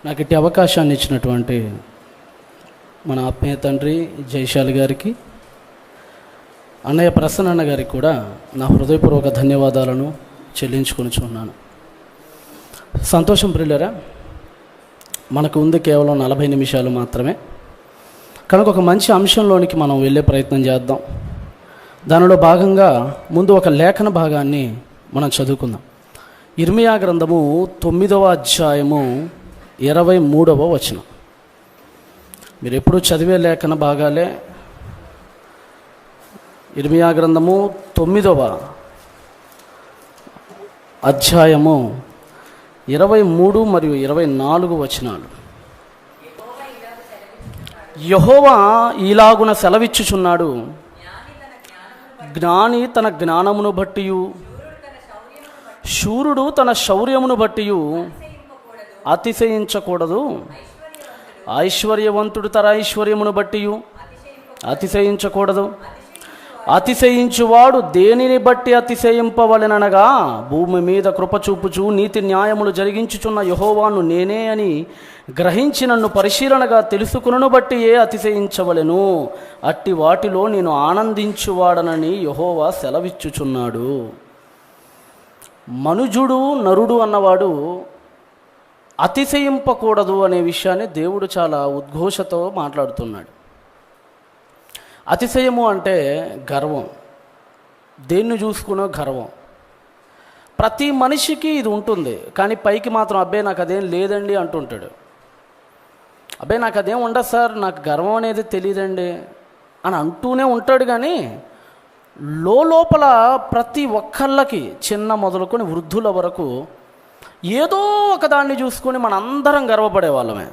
నాకు ఇట్టి అవకాశాన్ని ఇచ్చినటువంటి మన ఆత్మీయ తండ్రి జయశాలి గారికి, అన్నయ్య ప్రసన్న గారికి కూడా నా హృదయపూర్వక ధన్యవాదాలను చెల్లించుకొనిచున్నాను. సంతోషం ప్రియులరా, మనకు ఉంది కేవలం 40 నిమిషాలు మాత్రమే కనుక ఒక మంచి అంశంలోనికి మనం వెళ్ళే ప్రయత్నం చేద్దాం. దానిలో భాగంగా ముందు ఒక లేఖన భాగాన్ని మనం చదువుకుందాం. ఇర్మియా గ్రంథము 9వ అధ్యాయము 23వ వచనం. మీరు ఎప్పుడు చదివే లేఖన భాగాలే. ఇర్మియా గ్రంథము 9వ అధ్యాయము 23 మరియు 24 వచనాలు. యెహోవా ఈలాగున సెలవిచ్చుచున్నాడు, జ్ఞాని తన జ్ఞానమును బట్టియు శూరుడు తన శౌర్యమును బట్టియు అతిశయించకూడదు. ఐశ్వర్యవంతుడు తన ఐశ్వర్యమును బట్టియు అతిశయించకూడదు. అతిశయించువాడు దేనిని బట్టి అతిశయింపవలెననగా, భూమి మీద కృపచూపుచు నీతి న్యాయములు జరిగించుచున్న యెహోవాను నేనే అని గ్రహించి నన్ను పరిశీలనగా తెలుసుకును బట్టి అతిశయించవలెను. అట్టి వాటిలో నేను ఆనందించువాడనని యెహోవా సెలవిచ్చుచున్నాడు. మనుజుడు నరుడు అన్నవాడు అతిశయింపకూడదు అనే విషయాన్ని దేవుడు చాలా ఉద్ఘోషతో మాట్లాడుతున్నాడు. అతిశయము అంటే గర్వం, దేన్ని చూసుకునే గర్వం. ప్రతి మనిషికి ఇది ఉంటుంది, కానీ పైకి మాత్రం అబ్బే నాకు అదేం లేదండి అంటుంటాడు. అబ్బే నాకు అదేం ఉండదు సార్, నాకు గర్వం అనేది తెలియదండి అని అంటూనే ఉంటాడు. కానీ లోపల ప్రతి ఒక్కళ్ళకి, చిన్న మొదలుకొని వృద్ధుల వరకు ఏదో ఒకదాన్ని చూసుకొని మనందరం గర్వపడే వాళ్ళమే,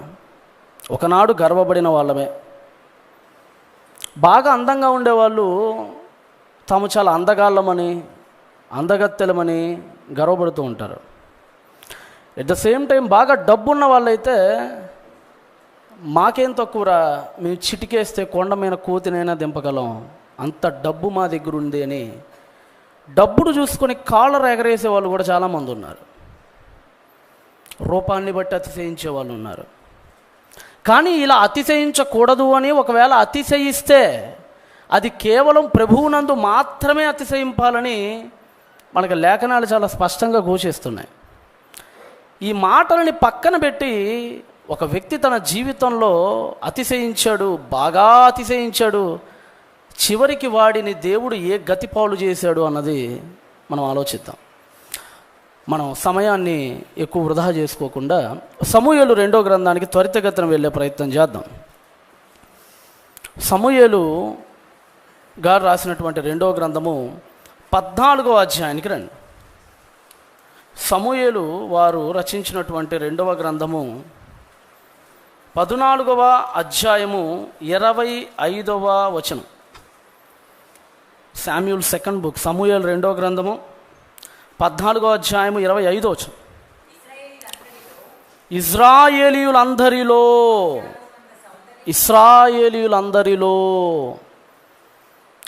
ఒకనాడు గర్వపడిన వాళ్ళమే. బాగా అందంగా ఉండేవాళ్ళు తాము చాలా అందగాళ్ళమని, అందగత్తెలమని గర్వపడుతూ ఉంటారు. ఎట్ ద సేమ్ టైం బాగా డబ్బున్న వాళ్ళైతే మాకేం తక్కువరా, మేము చిటికేస్తే కొండ మీద కోతినైనా దింపగలం, అంత డబ్బు మా దగ్గర ఉంది అని డబ్బును చూసుకొని కాళ్ళను ఎగరేసే వాళ్ళు కూడా చాలామంది ఉన్నారు. రూపాన్ని బట్టి అతిశయించే వాళ్ళు ఉన్నారు. కానీ ఇలా అతిశయించకూడదు అని ఒకవేళ అతిశయిస్తే అది కేవలం ప్రభువునందు మాత్రమే అతిశయింపాలని మనకు లేఖనాలు చాలా స్పష్టంగా ఘోషిస్తున్నాయి. ఈ మాటలని పక్కన పెట్టి ఒక వ్యక్తి తన జీవితంలో అతిశయించాడు, బాగా అతిశయించాడు, చివరికి వాడిని దేవుడు ఏ గతిపాలు చేశాడు అన్నది మనం ఆలోచిద్దాం. మనం సమయాన్ని ఎక్కువ వృధా చేసుకోకుండా సమూయేలు 2వ గ్రంథానికి త్వరితగతిన వెళ్ళే ప్రయత్నం చేద్దాం. సమూయేలు గారు రాసినటువంటి 2వ గ్రంథము 14వ అధ్యాయానికి రండి. సమూయేలు వారు రచించినటువంటి 2వ గ్రంథము 14వ అధ్యాయము 25వ వచనం. శామ్యూల్ సెకండ్ బుక్, సమూయేలు 2వ గ్రంథము 14వ అధ్యాయము 25వ వచనం. ఇశ్రాయేలీయులందరిలో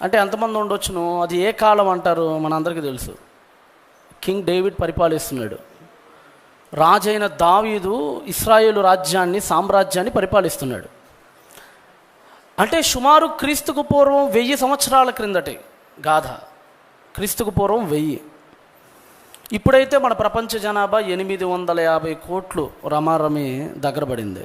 అంటే ఎంతమంది ఉండొచ్చును? అది ఏ కాలం అంటారు? మనందరికీ తెలుసు. కింగ్ డేవిడ్ పరిపాలిస్తున్నాడు. రాజైన దావీదు ఇశ్రాయేలు సామ్రాజ్యాన్ని పరిపాలిస్తున్నాడు. అంటే సుమారు క్రీస్తుకు పూర్వం 1000 సంవత్సరాల క్రిందటి గాథ. క్రీస్తుకు పూర్వం 1000. ఇప్పుడైతే మన ప్రపంచ జనాభా 850 కోట్లు రమారమి దగ్గర పడింది.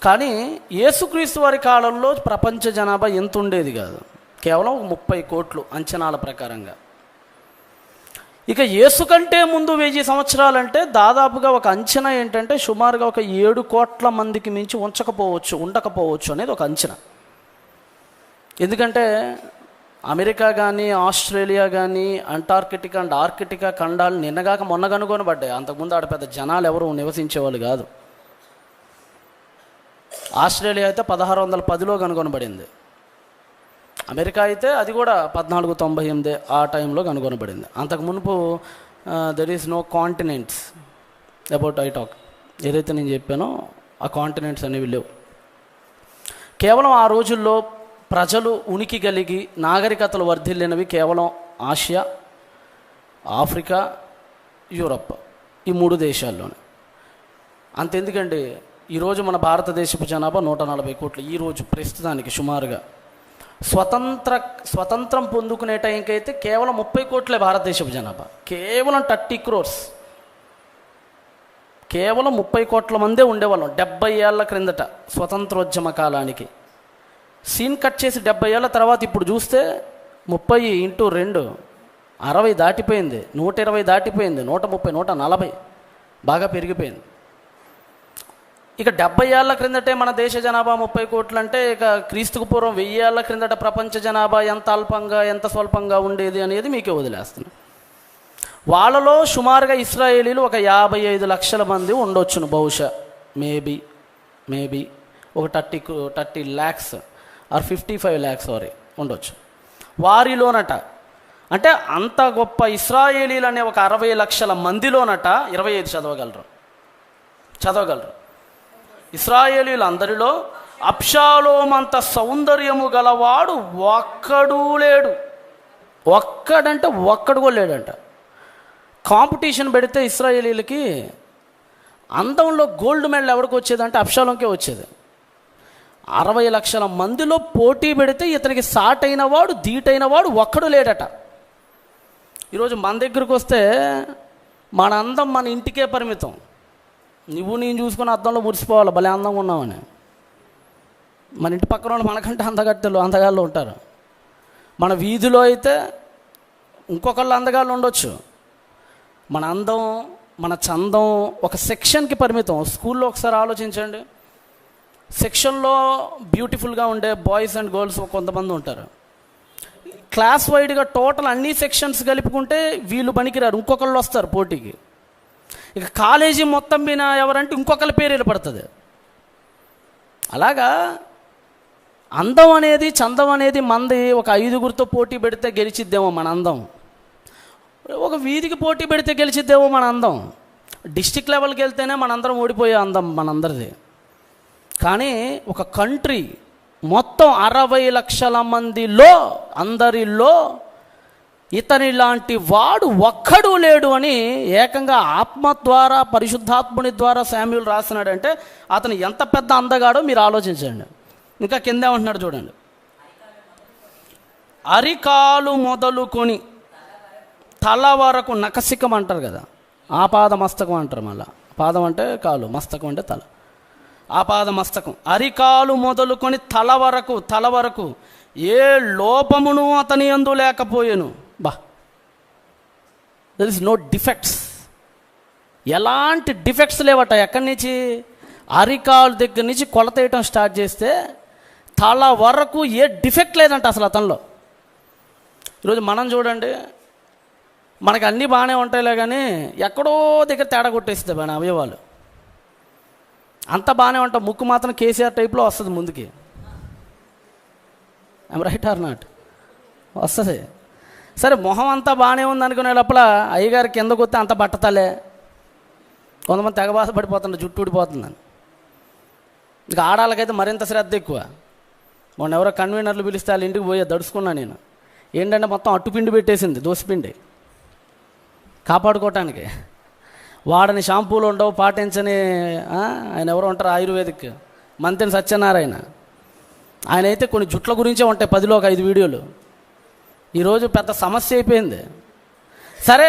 కానీ యేసుక్రీస్తు వారి కాలంలో ప్రపంచ జనాభా ఎంత ఉండేది కాదు, కేవలం 30 కోట్లు అంచనాల ప్రకారంగా. ఇక యేసు కంటే ముందు 1000 సంవత్సరాలంటే దాదాపుగా ఒక అంచనా ఏంటంటే సుమారుగా ఒక 7 కోట్ల మందికి మించి ఉండకపోవచ్చు అనేది ఒక అంచనా. ఎందుకంటే అమెరికా కానీ, ఆస్ట్రేలియా కానీ, అంటార్కిటికా అండ్ ఆర్కిటికా ఖండాలు నిన్నగాక మొన్న కనుగొనబడ్డాయి. అంతకుముందు ఆడ పెద్ద జనాలు ఎవరు నివసించేవాళ్ళు కాదు. ఆస్ట్రేలియా అయితే 1610లో కనుగొనబడింది. అమెరికా అయితే అది కూడా 1498 ఆ టైంలో కనుగొనబడింది. అంతకు మునుపు there is no continents about I talk. ఏదైతే నేను చెప్పానో ఆ కాంటినెంట్స్ అనేవి లేవు. కేవలం ఆ రోజుల్లో ప్రజలు ఉనికి కలిగి నాగరికతలు వర్ధిల్లినవి కేవలం ఆసియా, ఆఫ్రికా, యూరప్, ఈ 3 దేశాల్లోనే. అంతెందుకండి, ఈరోజు మన భారతదేశపు జనాభా 140 కోట్లు. ఈరోజు ప్రస్తుతానికి సుమారుగా స్వతంత్రం పొందుకునే టైంకి అయితే కేవలం 30 కోట్లే భారతదేశపు జనాభా. కేవలం 30 crores, కేవలం 30 కోట్ల మందే ఉండేవాళ్ళం 70 ఏళ్ల క్రిందట స్వతంత్రోద్యమ కాలానికి. సీన్ కట్ చేసి 70 ఏళ్ళ తర్వాత ఇప్పుడు చూస్తే 30 × 2 60 దాటిపోయింది, 120 దాటిపోయింది, 130, 140 బాగా పెరిగిపోయింది. ఇక 70 ఏళ్ల క్రిందటే మన దేశ జనాభా 30 కోట్లు అంటే ఇక క్రీస్తుకు పూర్వం 1000 ఏళ్ల క్రిందట ప్రపంచ జనాభా ఎంత అల్పంగా ఎంత స్వల్పంగా ఉండేది అనేది మీకే వదిలేస్తున్నాను. వాళ్ళలో సుమారుగా ఇశ్రాయేలీలు ఒక 55 లక్షల మంది ఉండొచ్చును బహుశా. మేబీ ఒక 30 lakhs ఆర్ 55 lakhs ఉండొచ్చు. వారిలోనట అంటే అంత గొప్ప ఇశ్రాయేలీలు అనే ఒక 60 లక్షల మందిలోనట 25 చదవగలరు. ఇశ్రాయేలీలు అందరిలో అబ్షాలోమంత సౌందర్యము గలవాడు ఒక్కడు లేడు. ఒక్కడంటే ఒక్కడు కూడా లేడంట. కాంపిటీషన్ పెడితే ఇశ్రాయేలీలకి అందంలో గోల్డ్ మెడల్ ఎవరికి వచ్చేదంటే అబ్షాలోంకే వచ్చేది. 60 లక్షల మందిలో పోటీ పెడితే ఇతనికి సాటైన వాడు ధీటైన వాడు ఒక్కడు లేడట. ఈరోజు మన దగ్గరకు వస్తే మన అందం మన ఇంటికే పరిమితం. నువ్వు నేను చూసుకుని అద్దంలో మురిసిపోవాలి భలే అందంగా ఉన్నామని. మన ఇంటి పక్కన వాళ్ళు మనకంటే అందగాళ్ళు ఉంటారు. మన వీధిలో అయితే ఇంకొకళ్ళు అందగాళ్ళు ఉండొచ్చు. మన అందం మన చందం ఒక సెక్షన్కి పరిమితం. స్కూల్లో ఒకసారి ఆలోచించండి, సెక్షన్లో బ్యూటిఫుల్గా ఉండే బాయ్స్ అండ్ గర్ల్స్ కొంతమంది ఉంటారు. క్లాస్ వైడ్గా టోటల్ అన్ని సెక్షన్స్ కలుపుకుంటే వీళ్ళు పనికిరారు, ఇంకొకళ్ళు వస్తారు పోటీకి. ఇక కాలేజీ మొత్తం మీద ఎవరంటే ఇంకొకరి పేరు వెళ్ళపడుతుంది. అలాగా అందం అనేది చందం అనేది మంది ఒక 5గురితో పోటీ పెడితే గెలిచిద్దేమో మన అందం, ఒక వీధికి పోటీ పెడితే గెలిచిద్దేమో మన అందం, డిస్టిక్ లెవెల్కి వెళ్తేనే మనందరం ఓడిపోయే అందం మనందరిది. కానీ ఒక కంట్రీ మొత్తం 60 లక్షల మందిలో అందరిలో ఇతని లాంటి వాడు ఒక్కడు లేడు అని ఏకంగా ఆత్మ ద్వారా పరిశుద్ధాత్ముని ద్వారా శామ్యూల్ రాస్తున్నాడంటే అతను ఎంత పెద్ద అందగాడో మీరు ఆలోచించండి. ఇంకా కింద ఏమంటున్నాడు చూడండి, అరికాలు మొదలుకొని తల వరకు, నకసికం అంటారు కదా, ఆపాద మస్తకం అంటారు. మళ్ళీ పాదం అంటే కాలు, మస్తకం అంటే తల, ఆపాద మస్తకం. అరికాలు మొదలుకొని తల వరకు ఏ లోపమును అతని యందు లేకపోయేను. There is no defects. ఎలాంటి డిఫెక్ట్స్ లేవట. ఎక్కడి నుంచి? అరికాలు దగ్గర నుంచి కొలత వేయటం స్టార్ట్ చేస్తే తల వరకు ఏ డిఫెక్ట్ లేదంట అసలు అతనిలో. ఈరోజు మనం చూడండి, మనకు అన్నీ బాగానే ఉంటాయిలే కానీ ఎక్కడో దగ్గర తేడా కొట్టేస్తుంది మన అవయవాలు. అంత బాగానే ఉంటాం, ముక్కు మాత్రం కేసీఆర్ టైప్లో వస్తుంది ముందుకి. I'm right are not? వస్తుంది. సరే మొహం అంతా బాగానే ఉంది అనుకునే లోపల అయ్యగారి కిందకు వస్తే అంత బట్టతలే. కొంతమంది తెగ బాధపడిపోతుండే జుట్టు ఊడిపోతుందని. ఇక ఆడాలకైతే మరింత శ్రద్ధ ఎక్కువ. మొన్న ఎవరో కన్వీనర్లు పిలిస్తే వాళ్ళ ఇంటికి పోయే దడుచుకున్నా నేను. ఏంటంటే మొత్తం అట్టుపిండి పెట్టేసింది, దోసిపిండి కాపాడుకోవటానికి. వాడని షాంపూలు ఉండవు, పాటించని ఆయన ఎవరు ఉంటారు ఆయుర్వేదిక్ మంతెని సత్యనారాయణ. ఆయన అయితే కొన్ని జుట్ల గురించే ఉంటాయి 10లో ఒక 5 వీడియోలు. ఈరోజు పెద్ద సమస్య అయిపోయింది. సరే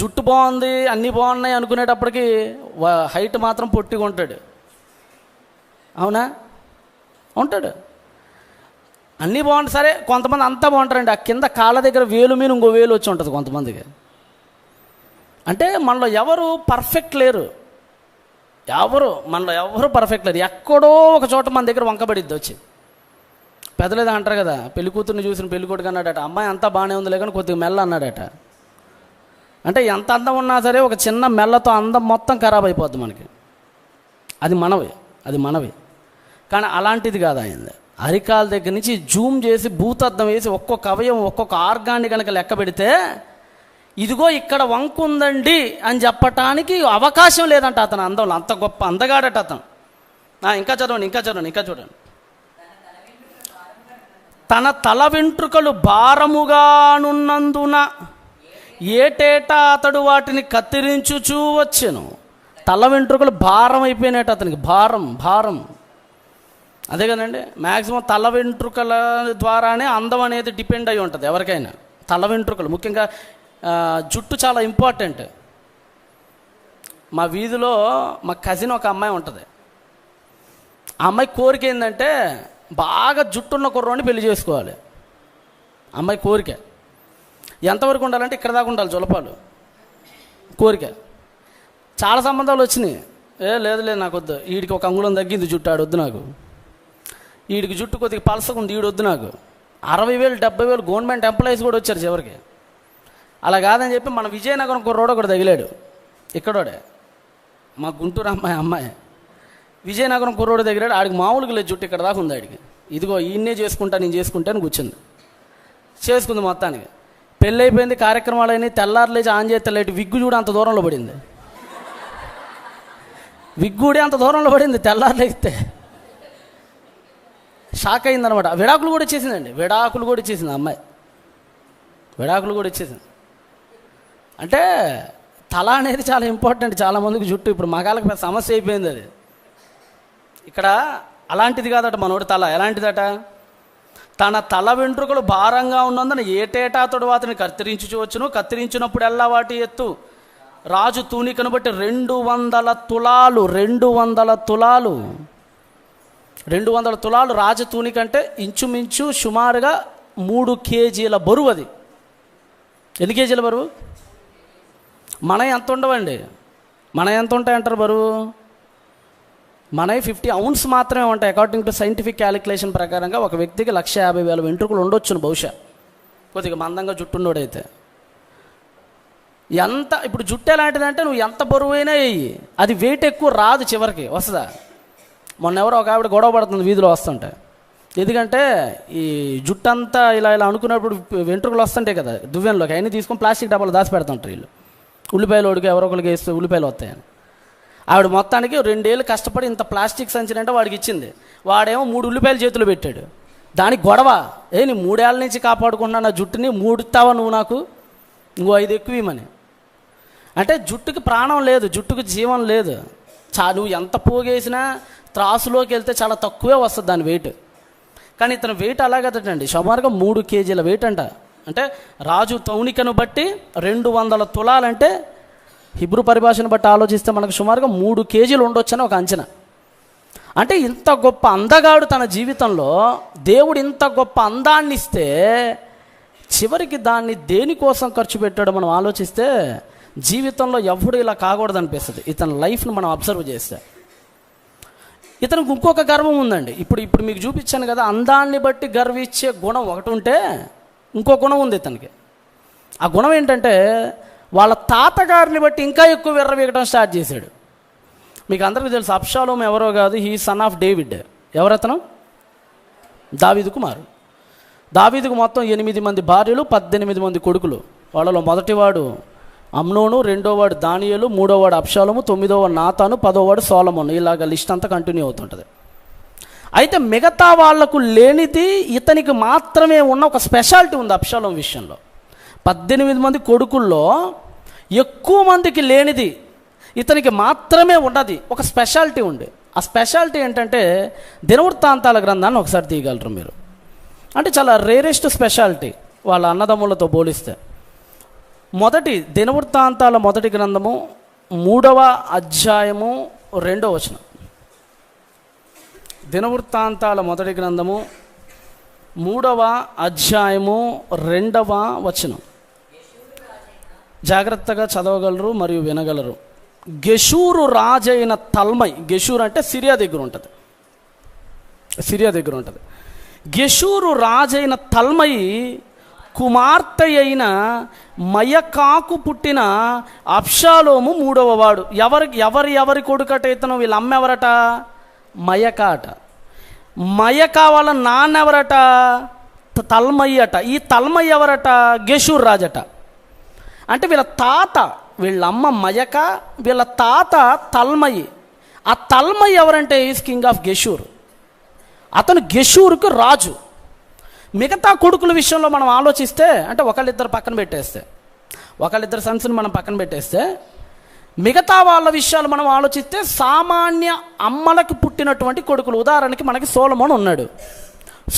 జుట్టు బాగుంది అన్నీ బాగున్నాయి అనుకునేటప్పటికి హైట్ మాత్రం పొట్టిగా ఉంటాడు. అవునా? ఉంటాడు. అన్నీ బాగుంటాయి. సరే కొంతమంది అంతా బాగుంటారండి, ఆ కింద కాళ్ళ దగ్గర వేలు మీద ఇంకో వేలు వచ్చి ఉంటుంది కొంతమందికి. అంటే మనలో ఎవరు పర్ఫెక్ట్ లేరు. మనలో ఎవరు పర్ఫెక్ట్ లేరు. ఎక్కడో ఒక చోట మన దగ్గర వంకబడిద్ది వచ్చి. పెద్దలేదా అంటారు కదా, పెళ్లి కూతుర్ని చూసిన పెళ్లి కొడుకు అన్నాడట, అమ్మాయి అంతా బాగానే ఉంది లేదని కొద్దిగా మెల్ల అన్నాడట. అంటే ఎంత అందం ఉన్నా సరే ఒక చిన్న మెల్లతో అందం మొత్తం ఖరాబ్ అయిపోద్ది మనకి. అది మనవి. కానీ అలాంటిది కాదు అయింది. అరికాల దగ్గర నుంచి జూమ్ చేసి భూతద్దం వేసి ఒక్కొక్క అవయవం ఒక్కొక్క ఆర్గాన్ని కనుక లెక్క పెడితే ఇదిగో ఇక్కడ వంకు ఉందండి అని చెప్పటానికి అవకాశం లేదంట అతను అందంలో. అంత గొప్ప అందగాడట అతను. ఇంకా చూడండి. తన తల వెంట్రుకలు భారముగానున్నందున ఏటేటా అతడు వాటిని కత్తిరించుచూ వచ్చెను. తల వెంట్రుకలు భారం అయిపోయినట్టు అతనికి, భారం. అదే కదండి, మ్యాక్సిమం తల వెంట్రుకల ద్వారానే అందం అనేది డిపెండ్ అయి ఉంటుంది ఎవరికైనా. తల వెంట్రుకలు ముఖ్యంగా, జుట్టు చాలా ఇంపార్టెంట్. మా వీధిలో మా కజిన్ ఒక అమ్మాయి ఉంటుంది. ఆ అమ్మాయి కోరిక ఏంటంటే బాగా జుట్టున్న కుర్రోని పెళ్లి చేసుకోవాలి. అమ్మాయి కోరిక ఎంతవరకు ఉండాలంటే ఇక్కడ దాకా ఉండాలి జులపాలు కోరిక. చాలా సంబంధాలు వచ్చినాయి. లేదు నాకు వద్దు, వీడికి ఒక అంగుళం తగ్గింది జుట్టు, ఆడొద్దు నాకు, వీడికి జుట్టు కొద్దిగా పలసకుంది, ఈడొద్దు నాకు. 60,000 70,000 గవర్నమెంట్ ఎంప్లాయీస్ కూడా వచ్చారు చివరికి. అలా కాదని చెప్పి మన విజయనగరం కుర్రోడు ఒకటి తగిలాడు, ఇక్కడోడే, మా గుంటూరు అమ్మాయి విజయనగరం కుర్రోడు తగిలాడు. ఆడికి మామూలుగా లేదు జుట్టు, ఇక్కడ దాకా ఉంది ఆడికి. ఇదిగో ఈయన్నే చేసుకుంటా, నేను చేసుకుంటాను కూర్చుంది, చేసుకుంది. మొత్తానికి పెళ్ళి అయిపోయింది, కార్యక్రమాలు అయినాయి. తెల్లారు లేచి ఆన్ చేస్తే లైట్ విగ్గు చూడ అంత దూరంలో పడింది, విగ్గుడే అంత దూరంలో పడింది. తెల్లారు లేస్తే షాక్ అయిందనమాట. విడాకులు కూడా ఇచ్చేసిందండి, విడాకులు కూడా ఇచ్చేసింది అమ్మాయి, విడాకులు కూడా ఇచ్చేసింది. అంటే తల అనేది చాలా ఇంపార్టెంట్ చాలామందికి. జుట్టు ఇప్పుడు మగాళ్ళకి పెద్ద సమస్య అయిపోయింది అది. ఇక్కడ అలాంటిది కాదట మనోడి తల. ఎలాంటిదట? తన తల వెంట్రుకలు భారంగా ఉన్నందున ఏటేటా అతడు వాటిని కత్తిరించుకోవచ్చును, కత్తిరించినప్పుడల్లా వాటి ఎత్తు రాజు తూనికను బట్టి 200 తులాలు. 200 తులాలు రాజు తూనిక అంటే ఇంచుమించు సుమారుగా 3 కేజీల బరువు. అది ఎన్ని కేజీల బరువు? మన ఎంత ఉండవండి, మన ఎంత ఉంటాయంటారు బరువు? మనవి 50 ounces మాత్రమే ఉంటాయి. అకార్డింగ్ టు సైంటిఫిక్ క్యాలిక్యులేషన్ ప్రకారంగా ఒక వ్యక్తికి 150,000 వెంట్రుకలు ఉండొచ్చును బహుశా, కొద్దిగా మందంగా జుట్టున్నోడైతే. ఎంత ఇప్పుడు జుట్టు ఎలాంటిదంటే నువ్వు ఎంత బరువైనా వేయి, అది వెయిట్ ఎక్కువ రాదు, చివరికి వస్తుందా? మొన్న ఎవరో ఒక ఆవిడ గొడవ పడుతుంది వీధిలో వస్తుంటే. ఎందుకంటే ఈ జుట్టు అంతా ఇలా అనుకున్నప్పుడు వెంట్రుకలు వస్తుంటాయి కదా దువ్వెనలోకి, అయినా తీసుకొని ప్లాస్టిక్ డబ్బాలు దాచి పెడుతుంటారు వీళ్ళు. ఉల్లిపాయలు ఉడికి ఎవరో ఒకరికి వేస్తే ఉల్లిపాయలు వస్తాయని. ఆవిడ మొత్తానికి 2 ఏళ్ళు కష్టపడి ఇంత ప్లాస్టిక్ సంచినంటే వాడికి ఇచ్చింది. వాడేమో 3 ఉల్లిపాయలు చేతులు పెట్టాడు. దానికి గొడవ, నీ 3 ఏళ్ళ నుంచి కాపాడుకున్నా నా జుట్టుని, 3 ఇస్తావా నువ్వు నాకు, ఇంకో 5 ఎక్కువ ఇవ్వమని. అంటే జుట్టుకి ప్రాణం లేదు, జుట్టుకి జీవం లేదు. నువ్వు ఎంత పోగేసినా త్రాసులోకి వెళ్తే చాలా తక్కువే వస్తుంది దాని వెయిట్. కానీ ఇతను వెయిట్ అలాగదండి, సుమారుగా 3 కేజీల వెయిట్ అంట. అంటే రాజు తౌనికను బట్టి 200 తులాలంటే హిబ్రూ పరిభాషను బట్టి ఆలోచిస్తే మనకు సుమారుగా 3 కేజీలు ఉండొచ్చని ఒక అంచనా. అంటే ఇంత గొప్ప అందగాడు తన జీవితంలో దేవుడు ఇంత గొప్ప అందాన్ని ఇస్తే చివరికి దాన్ని దేనికోసం ఖర్చు పెట్టాడో మనం ఆలోచిస్తే జీవితంలో ఎవడు ఇలా కాకూడదు అనిపిస్తుంది. ఇతని లైఫ్ను మనం అబ్జర్వ్ చేస్తే ఇతనికి ఇంకొక గర్వం ఉందండి. ఇప్పుడు మీకు చూపించాను కదా, అందాన్ని బట్టి గర్వించే గుణం ఒకటి ఉంటే ఇంకో గుణం ఉంది ఇతనికి. ఆ గుణం ఏంటంటే వాళ్ళ తాతగారిని బట్టి ఇంకా ఎక్కువ విర్రవీగడం స్టార్ట్ చేశాడు. మీకు అందరికీ తెలుసు అబ్షాలోము ఎవరో కాదు, హీ సన్ ఆఫ్ డేవిడ్. ఎవరతను? దావీదు కుమారుడు. దావీదుకు మొత్తం 8 మంది భార్యలు, 18 మంది కొడుకులు. వాళ్ళలో మొదటివాడు అమ్నోను, రెండోవాడు దానియేలు, మూడోవాడు అబ్షాలోము, 9వ నాతాను, 10వ సొలొమోను. ఇలాగ లిస్ట్ అంతా కంటిన్యూ అవుతుంటుంది. అయితే మిగతా వాళ్లకు లేనిది ఇతనికి మాత్రమే ఉన్న ఒక స్పెషాలిటీ ఉంది అబ్షాలోము విషయంలో. 18 మంది కొడుకుల్లో ఎక్కువ మందికి లేనిది ఇతనికి మాత్రమే ఉన్నది, ఒక స్పెషాలిటీ ఉంది. ఆ స్పెషాలిటీ ఏంటంటే దినవృత్తాంతాల గ్రంథాన్ని ఒకసారి తీయగలరు మీరు. అంటే చాలా రేరెస్ట్ స్పెషాలిటీ వాళ్ళ అన్నదమ్ములతో పోలిస్తే. దినవృత్తాంతాల మొదటి గ్రంథము 3వ అధ్యాయము 2వ వచనం. దినవృత్తాంతాల మొదటి గ్రంథము 3వ అధ్యాయము 2వ వచనం. జాగ్రత్తగా చదవగలరు మరియు వినగలరు. గెషూరు రాజైన తల్మై, గెషూర్ అంటే సిరియా దగ్గర ఉంటుంది, గెషూరు రాజైన తల్మై కుమార్తె అయిన మయకాకు పుట్టిన అబ్షాలోము 3వ వాడు. ఎవరి కొడుకట ఇతను? వీళ్ళ అమ్మ ఎవరట? మయకా అట. మయకా వాళ్ళ నాన్న ఎవరట? తల్మయి అట. ఈ తల్మయి ఎవరట? గెషూర్ రాజట. అంటే వీళ్ళ తాత, వీళ్ళ అమ్మ మయక, వీళ్ళ తాత తల్మయి. ఆ తల్మయి ఎవరంటే ఈజ్ కింగ్ ఆఫ్ గెషూర్. అతను గెషూరుకు రాజు. మిగతా కొడుకుల విషయంలో మనం ఆలోచిస్తే, అంటే ఒకళ్ళిద్దరు సన్స్ని మనం పక్కన పెట్టేస్తే మిగతా వాళ్ళ విషయాలు మనం ఆలోచిస్తే సామాన్య అమ్మలకు పుట్టినటువంటి కొడుకులు. ఉదాహరణకి మనకి సొలొమోను ఉన్నాడు.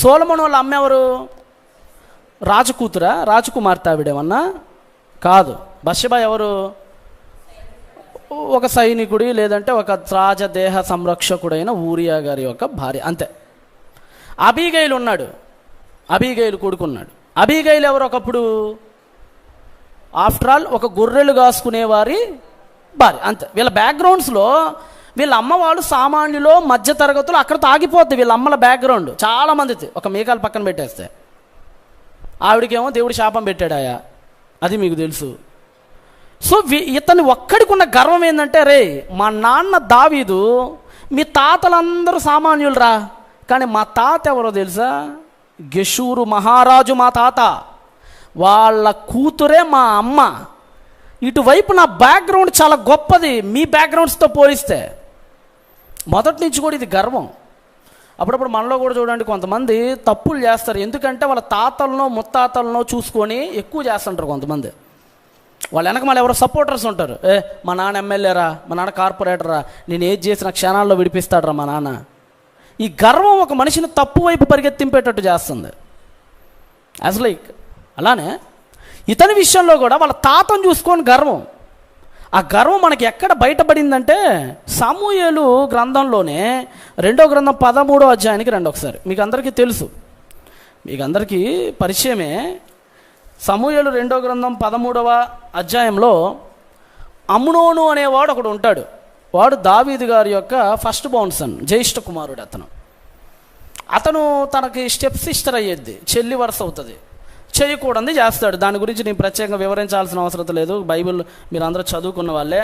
సొలొమోను వాళ్ళ అమ్మ ఎవరు? రాజకూతురా, రాజకుమార్తె ఆవిడేమన్నా కాదు. బత్షెబ ఎవరు? ఒక సైనికుడి లేదంటే ఒక రాజదేహ సంరక్షకుడైన ఊరియా గారి యొక్క భార్య, అంతే. అబీగైలు ఉన్నాడు, అబీగైలు కొడుకున్నాడు. అబీగైలు ఎవరు? ఒకప్పుడు ఆఫ్టర్ ఆల్ ఒక గొర్రెలు కాసుకునేవారి భార్య, అంతే. వీళ్ళ బ్యాక్గ్రౌండ్స్లో వీళ్ళ అమ్మ వాళ్ళు సామాన్యులో మధ్య తరగతులు అక్కడ తాగిపోద్ది. వీళ్ళ అమ్మల బ్యాక్గ్రౌండ్ చాలామందిది. ఒక మేకాలు పక్కన పెట్టేస్తే ఆవిడకేమో దేవుడు శాపం పెట్టాడాయా, అది మీకు తెలుసు. సో ఇతని ఒక్కడికి ఉన్న గర్వం ఏంటంటే, రే మా నాన్న దావీదు, మీ తాతలందరూ సామాన్యులు రా, కానీ మా తాత ఎవరో తెలుసా? గెషూరు మహారాజు మా తాత, వాళ్ళ కూతురే మా అమ్మ. ఇటువైపు నా బ్యాక్గ్రౌండ్ చాలా గొప్పది మీ బ్యాక్గ్రౌండ్స్తో పోలిస్తే. మొదటి నుంచి కూడా ఇది గర్వం. అప్పుడప్పుడు మనలో కూడా చూడండి, కొంతమంది తప్పులు చేస్తారు. ఎందుకంటే వాళ్ళ తాతలనో ముత్తాతలనో చూసుకొని ఎక్కువ చేస్తుంటారు కొంతమంది. వాళ్ళ వెనక మళ్ళీ ఎవరో సపోర్టర్స్ ఉంటారు. మా నాన్న ఎమ్మెల్యేరా, మా నాన్న కార్పొరేటరా, నేను ఏది చేసిన క్షణాల్లో విడిపిస్తాడరా మా నాన్న. ఈ గర్వం ఒక మనిషిని తప్పు వైపు పరిగెత్తింపేటట్టు చేస్తుంది. అసలు అలానే ఇతని విషయంలో కూడా వాళ్ళ తాతను చూసుకొని గర్వం. ఆ గర్వం మనకి ఎక్కడ బయటపడిందంటే సమూయేలు గ్రంథంలోనే 2వ గ్రంథం 13వ అధ్యాయానికి రండి ఒకసారి. మీకు అందరికీ తెలుసు, మీకు అందరికీ పరిచయమే. సమూయేలు 2వ గ్రంథం 13వ అధ్యాయంలో అమ్నోను అనేవాడు ఒకడు ఉంటాడు. వాడు దావీదు గారి యొక్క ఫస్ట్ బోర్న్ సన్, జ్యేష్ఠ కుమారుడు. అతను తనకి స్టెప్ సిస్టర్ అయ్యేది, చెల్లి వరుస అవుతుంది. చేయకూడదు చేస్తాడు. దాని గురించి నేను ప్రత్యేకంగా వివరించాల్సిన అవసరం లేదు, బైబిల్ మీరు అందరూ చదువుకున్న వాళ్ళే.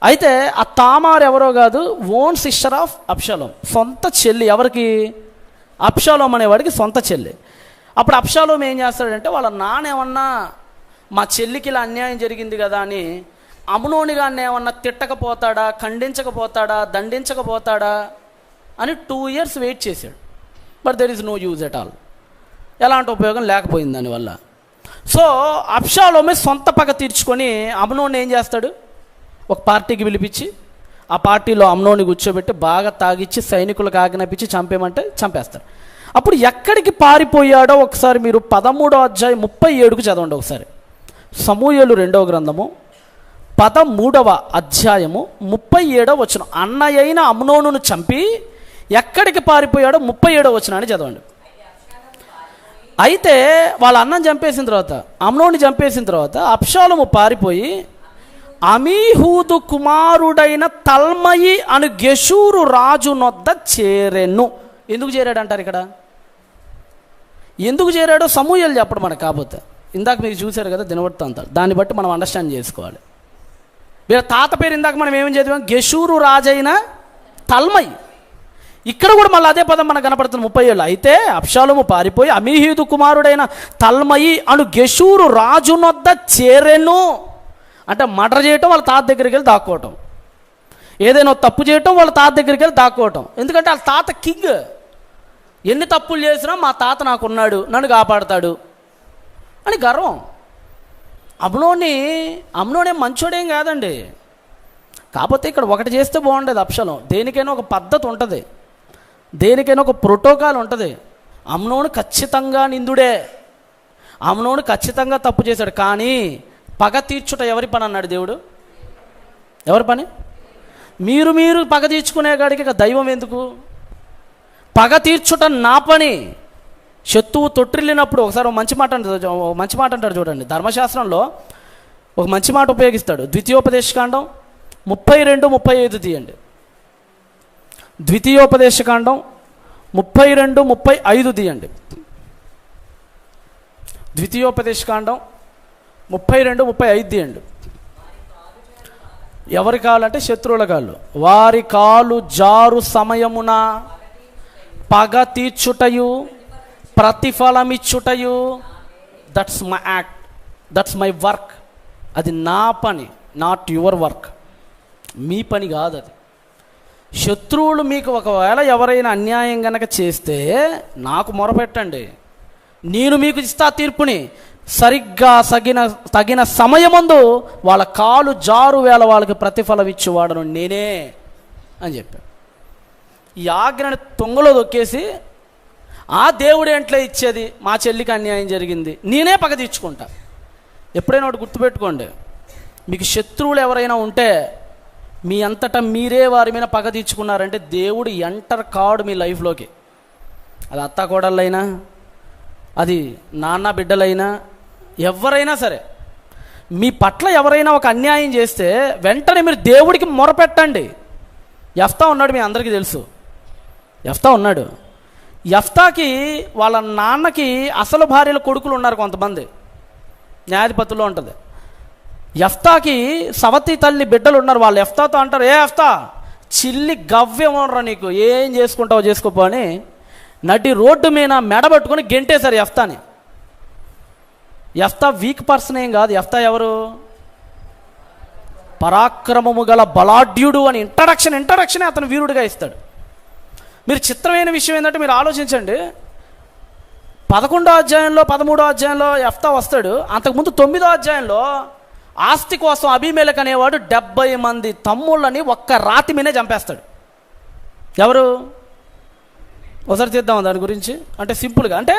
అయితే ఆ తామార్ ఎవరో కాదు, ఓన్ సిస్టర్ ఆఫ్ అబ్షాలోం, సొంత చెల్లి. ఎవరికి? అబ్షాలోం అనేవాడికి సొంత చెల్లి. అప్పుడు అబ్షాలోం ఏం చేస్తాడంటే, వాళ్ళ నాన్న ఏమన్నా మా చెల్లికి ఇలా అన్యాయం జరిగింది కదా అని అమ్నోని గారిని ఏమన్నా తిట్టకపోతాడా, ఖండించకపోతాడా, దండించకపోతాడా అని 2 years వెయిట్ చేశాడు. But there is no use at all. ఎలాంటి ఉపయోగం లేకపోయింది దానివల్ల. సో అబ్షాలోమే సొంత పగ తీర్చుకొని అమ్నోని ఏం చేస్తాడు, ఒక పార్టీకి పిలిపించి ఆ పార్టీలో అమ్నోని కూర్చోబెట్టి బాగా తాగిచ్చి సైనికులకు ఆజ్ఞాపించి చంపేమంటే చంపేస్తాడు. అప్పుడు ఎక్కడికి పారిపోయాడో ఒకసారి మీరు 13వ అధ్యాయం 37కు చదవండి ఒకసారి. సమూయేలు 2వ గ్రంథము 13వ అధ్యాయము 37వ వచనం. అన్నయ్యైన అమ్నోనును చంపి ఎక్కడికి పారిపోయాడో 37వ వచనాన్ని చదవండి. అయితే వాళ్ళ అన్నని చంపేసిన తర్వాత, అమ్నోని చంపేసిన తర్వాత అబ్షాలోము పారిపోయి అమీహూదు కుమారుడైన తల్మయి అను గెషూరు రాజు నొద్ద చేరెను. ఎందుకు చేరాడు ఇక్కడ? ఎందుకు చేరాడో సమూయేలు చెప్పడం మనకు. కాకపోతే ఇందాక మీరు చూశారు కదా దినవృత్తాంతాలు, దాన్ని బట్టి మనం అండర్స్టాండ్ చేసుకోవాలి. వీళ్ళ తాత పేరు ఇందాక మనం ఏమేమి చదివాం? గెషూరు రాజైన తల్మయి. ఇక్కడ కూడా మళ్ళీ అదే పదం మనకు కనపడుతుంది 37. అయితే అబ్షాలోము పారిపోయి అమీహూదు కుమారుడైన తల్మయి అను గెషూరు రాజు నొద్ద చేరెను. అంటే మర్డర్ చేయటం, వాళ్ళ తాత దగ్గరికి వెళ్ళి దాక్కోవటం, ఏదైనా తప్పు చేయటం, వాళ్ళ తాత దగ్గరికి వెళ్ళి దాక్కోవటం. ఎందుకంటే వాళ్ళ తాత కింగ్. ఎన్ని తప్పులు చేసినా మా తాత నాకున్నాడు, నన్ను కాపాడతాడు అని గర్వం. అమ్నోనే మంచోడేం కాదండి. కాకపోతే ఇక్కడ ఒకటి చేస్తే బాగుండేది అబ్షాలోం. దేనికైనా ఒక పద్ధతి ఉంటుంది, దేనికైనా ఒక ప్రోటోకాల్ ఉంటుంది. అమ్నోను ఖచ్చితంగా నిందుడే, అమ్నోను ఖచ్చితంగా తప్పు చేశాడు. కానీ పగ తీర్చుట ఎవరి పని అన్నాడు దేవుడు? ఎవరి పని? మీరు పగ తీర్చుకునే కాడికి ఇక దైవం ఎందుకు? పగ తీర్చుట నా పని. శత్రువు తొట్టిల్లినప్పుడు ఒకసారి మంచి మాట అంటాడు చూడండి. ధర్మశాస్త్రంలో ఒక మంచి మాట ఉపయోగిస్తాడు. ద్వితీయోపదేశకాండం 32-35 తీయండి. ద్వితీయోపదేశకాండం 32-35 తీయండి. ద్వితీయోపదేశకాండం 32-35 తీయండి. ఎవరి కాలు అంటే శత్రువుల కాళ్ళు. వారి కాలు జారు సమయమున పగ తీర్చుటయు ప్రతిఫలమిచ్చుటయు, that's my act, that's my work. అది నా పని, నాట్ యువర్ వర్క్. మీ పని కాదు అది. శత్రువులు మీకు ఒకవేళ ఎవరైనా అన్యాయం గనక చేస్తే నాకు మొరపెట్టండి, నేను మీకు ఇస్తా తీర్పుని. సరిగ్గా తగిన సమయమందు వాళ్ళ కాలు జారు వేళ వాళ్ళకి ప్రతిఫలం ఇచ్చేవాడను నేనే అని చెప్పాడు. ఈ ఆజ్ఞని తొంగలో దొక్కేసి ఆ దేవుడు ఏంట్లో ఇచ్చేది, మా చెల్లికి అన్యాయం జరిగింది, నేనే పగ తీర్చుకుంటా. ఎప్పుడైనా ఒకటి గుర్తుపెట్టుకోండి, మీకు శత్రువులు ఎవరైనా ఉంటే మీ అంతటా మీరే వారి మీద పగ తీర్చుకున్నారంటే దేవుడు ఎంటర్ కాడు మీ లైఫ్లోకి. అది అత్త కోడళ్ళైనా, అది నాన్న బిడ్డలైనా, ఎవరైనా సరే మీ పట్ల ఎవరైనా ఒక అన్యాయం చేస్తే వెంటనే మీరు దేవుడికి మొరపెట్టండి. యెఫ్తా ఉన్నాడు, మీ అందరికీ తెలుసు. యెఫ్తా ఉన్నాడు. యెఫ్తాకి వాళ్ళ నాన్నకి అసలు భార్యల కొడుకులు ఉన్నారు కొంతమంది, న్యాయాధిపతుల్లో ఉంటుంది. యెఫ్తాకి సవతి తల్లి బిడ్డలు ఉన్నారు. వాళ్ళు యెఫ్తాతో అంటారు, ఏ యెఫ్తా చిల్లి గవ్యమనరా నీకు, ఏం చేసుకుంటావో చేసుకోపో అని నడి రోడ్డు మీద మెడబట్టుకొని గెంటేశారు యెఫ్తాని. యెఫ్తా వీక్ పర్సన్ ఏం కాదు. యెఫ్తా ఎవరు? పరాక్రమము గల బలాఢ్యుడు అని ఇంట్రడక్షనే అతను వీరుడిగా ఇస్తాడు. మీరు చిత్రమైన విషయం ఏంటంటే, మీరు ఆలోచించండి, 11వ అధ్యాయంలో 13వ అధ్యాయంలో యెఫ్తా వస్తాడు. అంతకుముందు 9వ అధ్యాయంలో ఆస్తి కోసం అబీమెలెకు అనేవాడు 70 మంది తమ్ముళ్ళని ఒక్క రాతి మీదే చంపేస్తాడు. ఎవరు? ఒకసారి తీద్దాం దాని గురించి. అంటే సింపుల్గా, అంటే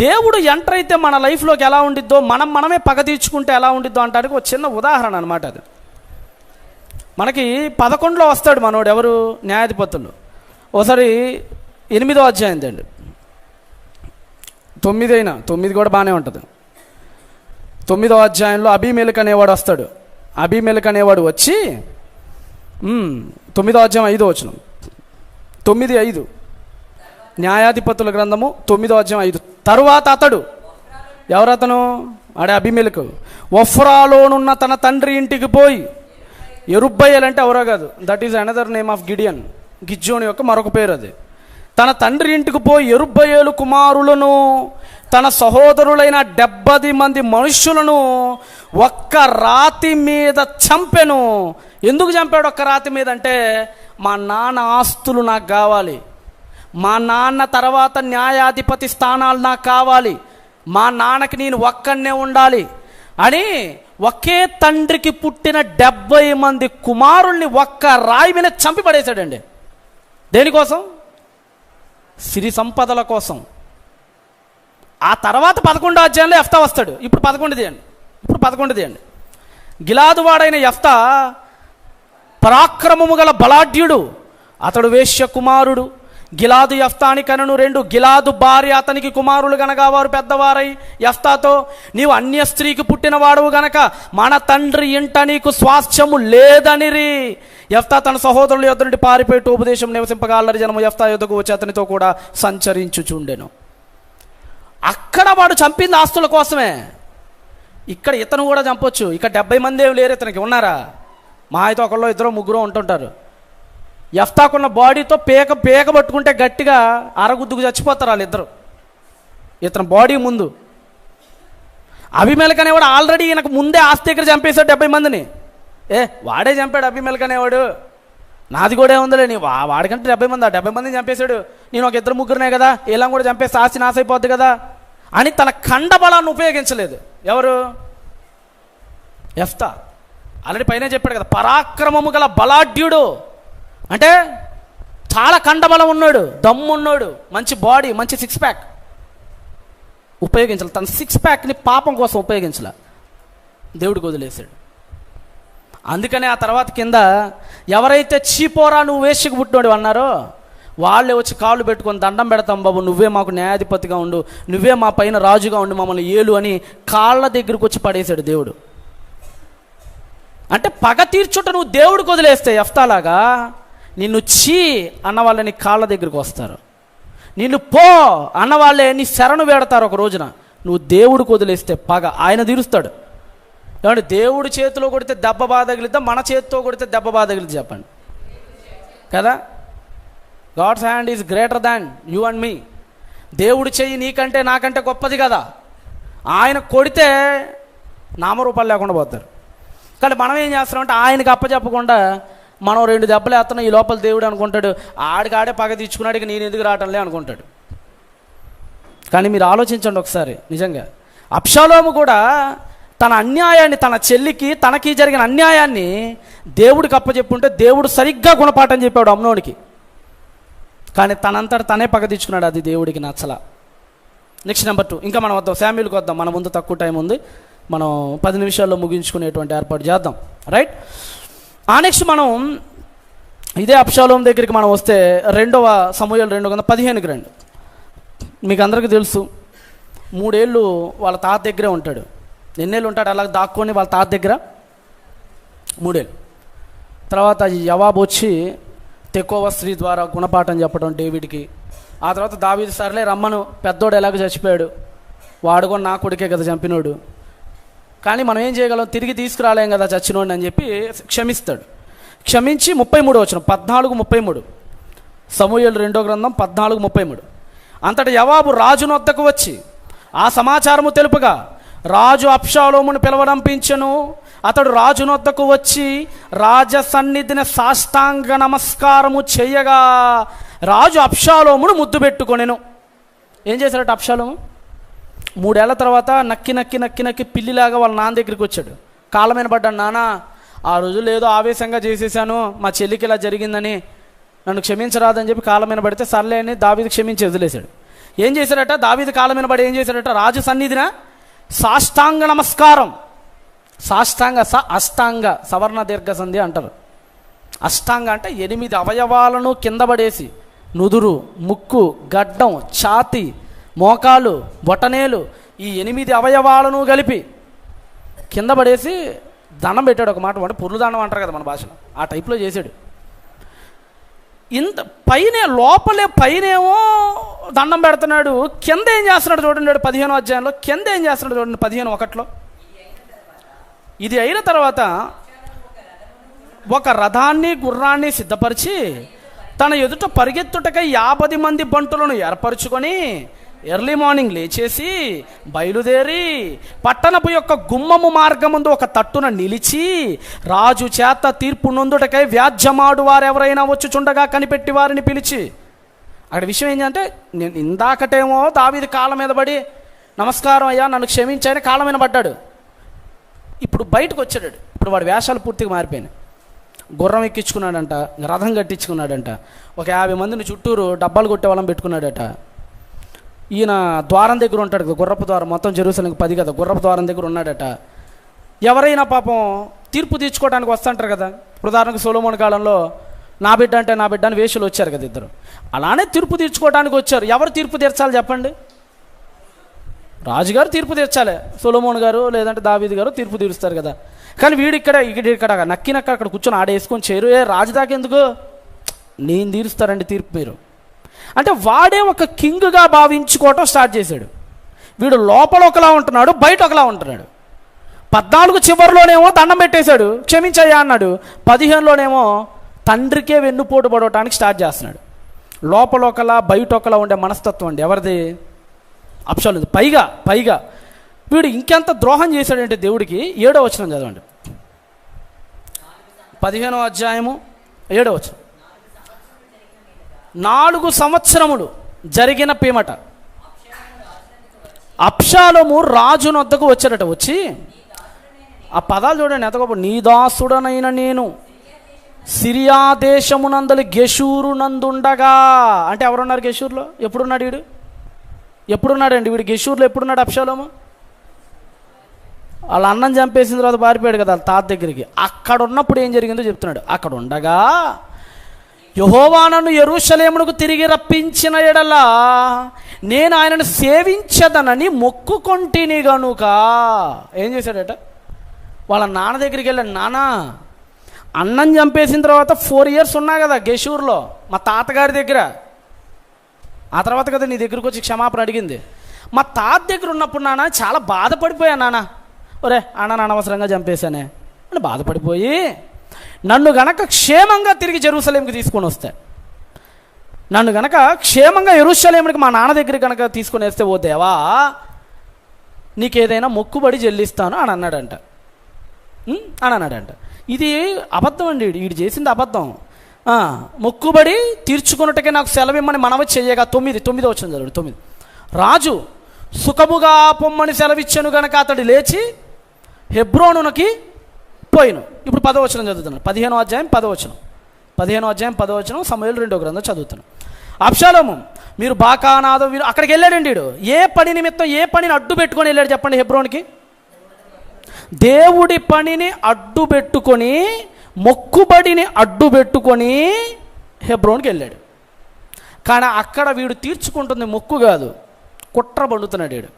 దేవుడు ఎంటర్ అయితే మన లైఫ్లోకి ఎలా ఉండిద్దో, మనమే పగ తీర్చుకుంటే ఎలా ఉండిద్దో అంటానికి ఒక చిన్న ఉదాహరణ అనమాట అది. మనకి 11లో వస్తాడు మనోడు, ఎవరు? న్యాయాధిపతులు. ఒకసారి 8వ అధ్యాయం అండి, 9 కూడా బాగానే ఉంటుంది. 9వ అధ్యాయంలో అబీమెలెకు అనేవాడు వస్తాడు. అబీమెలెకు అనేవాడు వచ్చి 9వ అధ్యాయం 5వ వచనం, 9:5 న్యాయాధిపతుల గ్రంథము 9వ అధ్యాయం 5. తరువాత అతడు, ఎవరతను? ఆడే అబీమెలెకు, ఒఫ్రాలోనున్న తన తండ్రి ఇంటికి పోయి, యెరుబ్బయల్ అంటే ఎవరో కాదు, that is another name of Gideon, గిజ్జోని యొక్క మరొక పేరు అది. తన తండ్రి ఇంటికి పోయి యెరుబ్బయలు కుమారులను, తన సహోదరులైన 70 మంది మనుష్యులను ఒక్క రాతి మీద చంపెను. ఎందుకు చంపాడు ఒక్క రాతి మీద అంటే, మా నాన్న ఆస్తులు నాకు కావాలి, మా నాన్న తర్వాత న్యాయాధిపతి స్థానాలు నాకు కావాలి, మా నాన్నకి నేను ఒక్కనే ఉండాలి అని ఒకే తండ్రికి పుట్టిన 70 మంది కుమారుల్ని ఒక్క రాయి మీద చంపి పడేశాడండి. దేనికోసం? సిరి సంపదల కోసం. ఆ తర్వాత 11వ అధ్యాయంలో యెఫ్తా వస్తాడు. ఇప్పుడు 11 తీయండి. గిలాదు వాడైన యెఫ్తా పరాక్రమము గల బలాఢ్యుడు, అతడు వేశ్య కుమారుడు. గిలాదు యెఫ్తాని కనను 2 గిలాదు భార్య అతనికి కుమారులు గనక వారు పెద్దవారై యెఫ్తాతో, నీవు అన్య స్త్రీకి పుట్టిన వాడవు గనక మన తండ్రి ఇంట నీకు స్వాస్థ్యము లేదనిరి. యెఫ్తా తన సహోదరుల యొద్ద నుండి పారిపోయి టోబు దేశం నివసింపగా అల్లరి జనము యెఫ్తా యొద్దకు వచ్చి అతనితో కూడా సంచరించుచుండెను. అక్కడ వాడు చంపింది ఆస్తుల కోసమే. ఇక్కడ ఇతను కూడా చంపొచ్చు. ఇక్కడ 70 మంది ఏమి లేరు ఇతనికి, ఉన్నారా? మా అయితే ఒకళ్ళు ఇద్దరు ముగ్గురు ఉంటుంటారు. యెఫ్తాకున్న బాడీతో పేక పట్టుకుంటే గట్టిగా అరగుద్దుకు చచ్చిపోతారు వాళ్ళిద్దరు, ఇతని బాడీ ముందు. అబీమెలెకు అనేవాడు ఆల్రెడీ ఈయనకు ముందే ఆస్తి దగ్గర చంపేశాడు 70 మందిని. వాడే చంపాడు అబీమెలెకు అనేవాడు, నాది కూడా ఏముందిలే, నీ వాడికంటే 70 మంది, 70 మందిని చంపేశాడు, నేను ఒక 2-3 కదా, ఇలా కూడా చంపేస్తే ఆస్తి నాశైపోద్ది కదా అని తన కండబలాన్ని ఉపయోగించలేదు. ఎవరు? యెఫ్తా. ఆల్రెడీ పైన చెప్పాడు కదా, పరాక్రమము గల బలాఢ్యుడు అంటే చాలా కండబలం ఉన్నాడు, దమ్మున్నాడు, మంచి బాడీ, మంచి 6 ప్యాక్. ఉపయోగించాలి. తన 6 ప్యాక్ని పాపం కోసం ఉపయోగించాల, దేవుడికి వదిలేశాడు. అందుకనే ఆ తర్వాత కింద ఎవరైతే చీపోరా నువ్వు వేశ్యకు పుట్టినోడు అన్నారో వాళ్ళే వచ్చి కాళ్ళు పెట్టుకొని దండం పెడతాం బాబు, నువ్వే మాకు న్యాయాధిపతిగా ఉండు, నువ్వే మా పైన రాజుగా ఉండు, మమ్మల్ని ఏలు అని కాళ్ళ దగ్గరకు వచ్చి పడేశాడు దేవుడు. అంటే పగ తీర్చుట నువ్వు దేవుడికి వదిలేస్తే యెఫ్తాలాగా, నిన్ను చీ అన్న వాళ్ళని కాళ్ళ దగ్గరికి వస్తారు, నిన్ను పో అన్న వాళ్ళే నీ శరణు వేడతారు. ఒక రోజున నువ్వు దేవుడికి వదిలేస్తే పగ ఆయన తీరుస్తాడు. ఏమంటే దేవుడి చేతిలో కొడితే దెబ్బ బాధ తగిలిద్దా, మన చేతితో కొడితే దెబ్బ బాధ తగిలిద్ది చెప్పండి కదా? God's hand is greater than you and me. దేవుడి చెయ్యి నీకంటే నాకంటే గొప్పది కదా. ఆయన కొడితే నామరూపాలు లేకుండా పోతారు. కానీ మనం ఏం చేస్తామంటే ఆయనకి అప్పచెప్పకుండా మనం 2 దెబ్బలు వేస్తున్నాం, ఈ లోపల దేవుడు అనుకుంటాడు ఆడికాడే పగ తీర్చుకున్నాడు, ఇక నేను ఎందుకు రావటంలే అనుకుంటాడు. కానీ మీరు ఆలోచించండి ఒకసారి, నిజంగా అబ్షాలోము కూడా తన అన్యాయాన్ని, తన చెల్లికి తనకి జరిగిన అన్యాయాన్ని దేవుడికి అప్పచెప్పుంటే దేవుడు సరిగ్గా గుణపాఠం చెప్పాడు అమ్నోనికి. కానీ తనంతట తనే పగ తెచ్చుకున్నాడు, అది దేవుడికి నచ్చల. నెక్స్ట్ నెంబర్ 2, ఇంకా మనం వద్దాం, శామ్యూల్కి వద్దాం. మన ముందు తక్కువ టైం ఉంది, మనం 10 నిమిషాల్లో ముగించుకునేటువంటి ఏర్పాటు చేద్దాం, రైట్? నెక్స్ట్ మనం ఇదే అబ్షాలోము దగ్గరికి మనం వస్తే 2వ సమూయేలు 2:15కి రండి. మీకు అందరికీ తెలుసు, 3 ఏళ్ళు వాళ్ళ తాత దగ్గరే ఉంటాడు. ఎన్నేళ్ళు ఉంటాడు అలా దాక్కొని వాళ్ళ తాత దగ్గర? 3 ఏళ్ళు. తర్వాత యవాబు వచ్చి తెకోవ స్త్రీ ద్వారా గుణపాఠం చెప్పడం డేవిడ్కి. ఆ తర్వాత దావీదు సర్లే రమ్మను, పెద్దోడు ఎలాగో చచ్చిపోయాడు, వాడు కూడా నా కొడుకే కదా చంపినోడు, కానీ మనం ఏం చేయగలం, తిరిగి తీసుకురాలేం కదా చచ్చినోడిని అని చెప్పి క్షమిస్తాడు. క్షమించి 33 వచనం, 14:33, సమూయేలు 2వ గ్రంథం 14:33. అంతటా యవాబు రాజును వద్దకు వచ్చి ఆ సమాచారము తెలుపగా రాజు అబ్షాలోమును పిలవడంపించెను. అతడు రాజును వద్దకు వచ్చి రాజ సన్నిధిని సాష్టాంగ నమస్కారము చేయగా రాజు అబ్షాలోమును ముద్దు పెట్టుకొనెను. ఏం చేశాడట అబ్షాలోము? 3 ఏళ్ల తర్వాత నక్కి నక్కి నక్కి నక్కి పిల్లిలాగా వాళ్ళ నాన్న దగ్గరికి వచ్చాడు. కాళ్ళ మీద పడ్డాడు, నాన్న ఆ రోజులు ఏదో ఆవేశంగా చేసేసాను, మా చెల్లికి ఇలా జరిగిందని నన్ను క్షమించరాదని చెప్పి కాళ్ళ మీద పడితే సర్లే అని దావీదు క్షమించి వదిలేశాడు. ఏం చేశాడట? దావీదు కాళ్ళ మీద పడి ఏం చేశాడట? రాజు సన్నిధిన సాష్టాంగ నమస్కారం. సాష్టాంగ, అష్టాంగ, సవర్ణ దీర్ఘ సంధి అంటారు. అష్టాంగ అంటే 8 అవయవాలను కింద పడేసి, నుదురు, ముక్కు, గడ్డం, ఛాతి, మోకాలు, బొటనేలు, ఈ 8 అవయవాలను కలిపి కింద పడేసి దండం పెట్టాడు. ఒక మాట అంటే పుర్రు దండం అంటారు కదా మన భాషలో, ఆ టైప్లో చేశాడు. ఇంత లోపలే పైనేమో దండం పెడుతున్నాడు, కింద ఏం చేస్తున్నాడు చూడండి. 15వ అధ్యాయంలో కింద ఏం చేస్తున్నాడు చూడండి, 15:1. ఇది అయిన తర్వాత ఒక రథాన్ని గుర్రాన్ని సిద్ధపరిచి తన ఎదుట పరిగెత్తుటకై 50 మంది బంటులను ఏర్పరచుకొని ఎర్లీ మార్నింగ్ లేచేసి బయలుదేరి పట్టణపు యొక్క గుమ్మము మార్గముందు ఒక తట్టున నిలిచి రాజు చేత తీర్పు నొందుటకై వ్యాజ్యమాడు వారెవరైనా వచ్చుచుండగా కనిపెట్టి వారిని పిలిచి. అక్కడ విషయం ఏంటంటే, నేను ఇందాకటేమో దావీదు కాళ్ళ మీద పడి నమస్కారం అయ్యా నన్ను క్షమించాయని కాళ్ళ మీద పడ్డాడు. ఇప్పుడు బయటకు వచ్చాడు. ఇప్పుడు వాడి వేషాలు పూర్తిగా మారిపోయినాయి. గుర్రం ఎక్కించుకున్నాడంట, రథం కట్టించుకున్నాడంట, ఒక 50 మందిని చుట్టూరు డబ్బాలు కొట్టే వాళ్ళని పెట్టుకున్నాడట. ఈయన ద్వారం దగ్గర ఉంటాడు కదా, గుర్రపు ద్వారం, మొత్తం జెరూసలేంకి 10 కదా, గుర్రపు ద్వారం దగ్గర ఉన్నాడట. ఎవరైనా పాపం తీర్పు తీర్చుకోవడానికి వస్తుంటారు కదా, ఉదాహరణకు సొలొమోను కాలంలో నా బిడ్డ అంటే నా బిడ్డ అని వేషులు వచ్చారు కదా ఇద్దరు, అలానే తీర్పు తీర్చుకోవడానికి వచ్చారు. ఎవరు తీర్పు తీర్చాలి చెప్పండి? రాజుగారు తీర్పు తీర్చాలి, సొలొమోను గారు లేదంటే దావీదు గారు తీర్పు తీరుస్తారు కదా. కానీ వీడు ఇక్కడ నక్కినక్క అక్కడ కూర్చొని ఆడేసుకొని చేరు, రాజు దాకా ఎందుకు, నేను తీరుస్తారండి తీర్పు మీరు అంటే. వాడే ఒక కింగ్గా భావించుకోవటం స్టార్ట్ చేశాడు. వీడు లోపల ఒకలా ఉంటున్నాడు, బయట ఒకలా ఉంటున్నాడు. 14 చివరిలోనేమో దండం పెట్టేశాడు, క్షమించయ్యా అన్నాడు. 15లోనేమో తండ్రికే వెన్నుపోటు పడవటానికి స్టార్ట్ చేస్తున్నాడు. లోపల ఒకలా బయట ఒకలా ఉండే మనస్తత్వం అండి ఎవరిది? అబ్షాలోము. పైగా వీడు ఇంకెంత ద్రోహం చేశాడంటే దేవుడికి. 7వ వచనం చదవండి, 15వ అధ్యాయము 7వ వచనం. 4 సంవత్సరములు జరిగిన పీమట అబ్షాలోము రాజును వద్దకు వచ్చాడట. వచ్చి ఆ పదాలు చూడండి ఎంత గొప్ప. నీ దాసుడనైన నేను సిరియా దేశమునందలి గెషూరు నందుండగా. అంటే ఎవరున్నారు గెషూర్లో? ఎప్పుడున్నాడు వీడు? ఎప్పుడున్నాడండి వీడు గెషూర్లో? ఎప్పుడున్నాడు అబ్షాలోము? వాళ్ళ అన్నం చంపేసిన తర్వాత పారిపోయాడు కదా వాళ్ళ తాత దగ్గరికి. అక్కడ ఉన్నప్పుడు ఏం జరిగిందో చెప్తున్నాడు. అక్కడ ఉండగా యెహోవా నన్ను యెరూషలేమునకు తిరిగి రప్పించిన ఎడల నేను ఆయనను సేవించదనని మొక్కుకొంటిని గనుక. ఏం చేశాడట? వాళ్ళ నాన్న దగ్గరికి వెళ్ళాడు. నాన్న, అన్నం చంపేసిన తర్వాత 4 years ఉన్నా కదా గెషూర్లో మా తాతగారి దగ్గర. ఆ తర్వాత కదా నీ దగ్గరికి వచ్చి క్షమాపణ అడిగింది. మా తాత దగ్గర ఉన్నప్పుడు నాన్న చాలా బాధపడిపోయా. నాన్న, ఒరే అన్న అనవసరంగా చంపేశానే అని బాధపడిపోయి నన్ను గనక క్షేమంగా తిరిగి జెరూసలేంకి తీసుకొని వస్తే, నన్ను గనక క్షేమంగా యెరూషలేమునికి మా నాన్న దగ్గరికి కనుక తీసుకొని వస్తే, ఓ దేవా నీకేదైనా మొక్కుబడి చెల్లిస్తాను అని అన్నాడంట. ఇది అబద్ధం అండి, వీడు చేసింది అబద్ధం. మొక్కుబడి తీర్చుకున్నట్టుగా నాకు సెలవిమ్మని మనవి చేయగా 9వ వచనం చదవండి. 9 రాజు సుఖముగా పొమ్మని సెలవిచ్చాను గనక అతడు లేచి హెబ్రోనునకి పోయిను. ఇప్పుడు 10వ వచనం చదువుతున్నాను. 15వ అధ్యాయం 10వ వచనం సమూయేలు 2వ గ్రంథం చదువుతున్నాను. అబ్షాలోము మీరు బాకానాదో వీరు అక్కడికి వెళ్ళాడండి. వీడు ఏ పని నిమిత్తం ఏ పనిని అడ్డు పెట్టుకొని వెళ్ళాడు చెప్పండి హెబ్రోన్కి? దేవుడి పనిని అడ్డు పెట్టుకొని, మొక్కుబడిని అడ్డు పెట్టుకొని హెబ్రోన్కి వెళ్ళాడు. కానీ అక్కడ వీడు తీర్చుకుంటుంది మొక్కు కాదు, కుట్ర పండుతున్నాడు వీడు.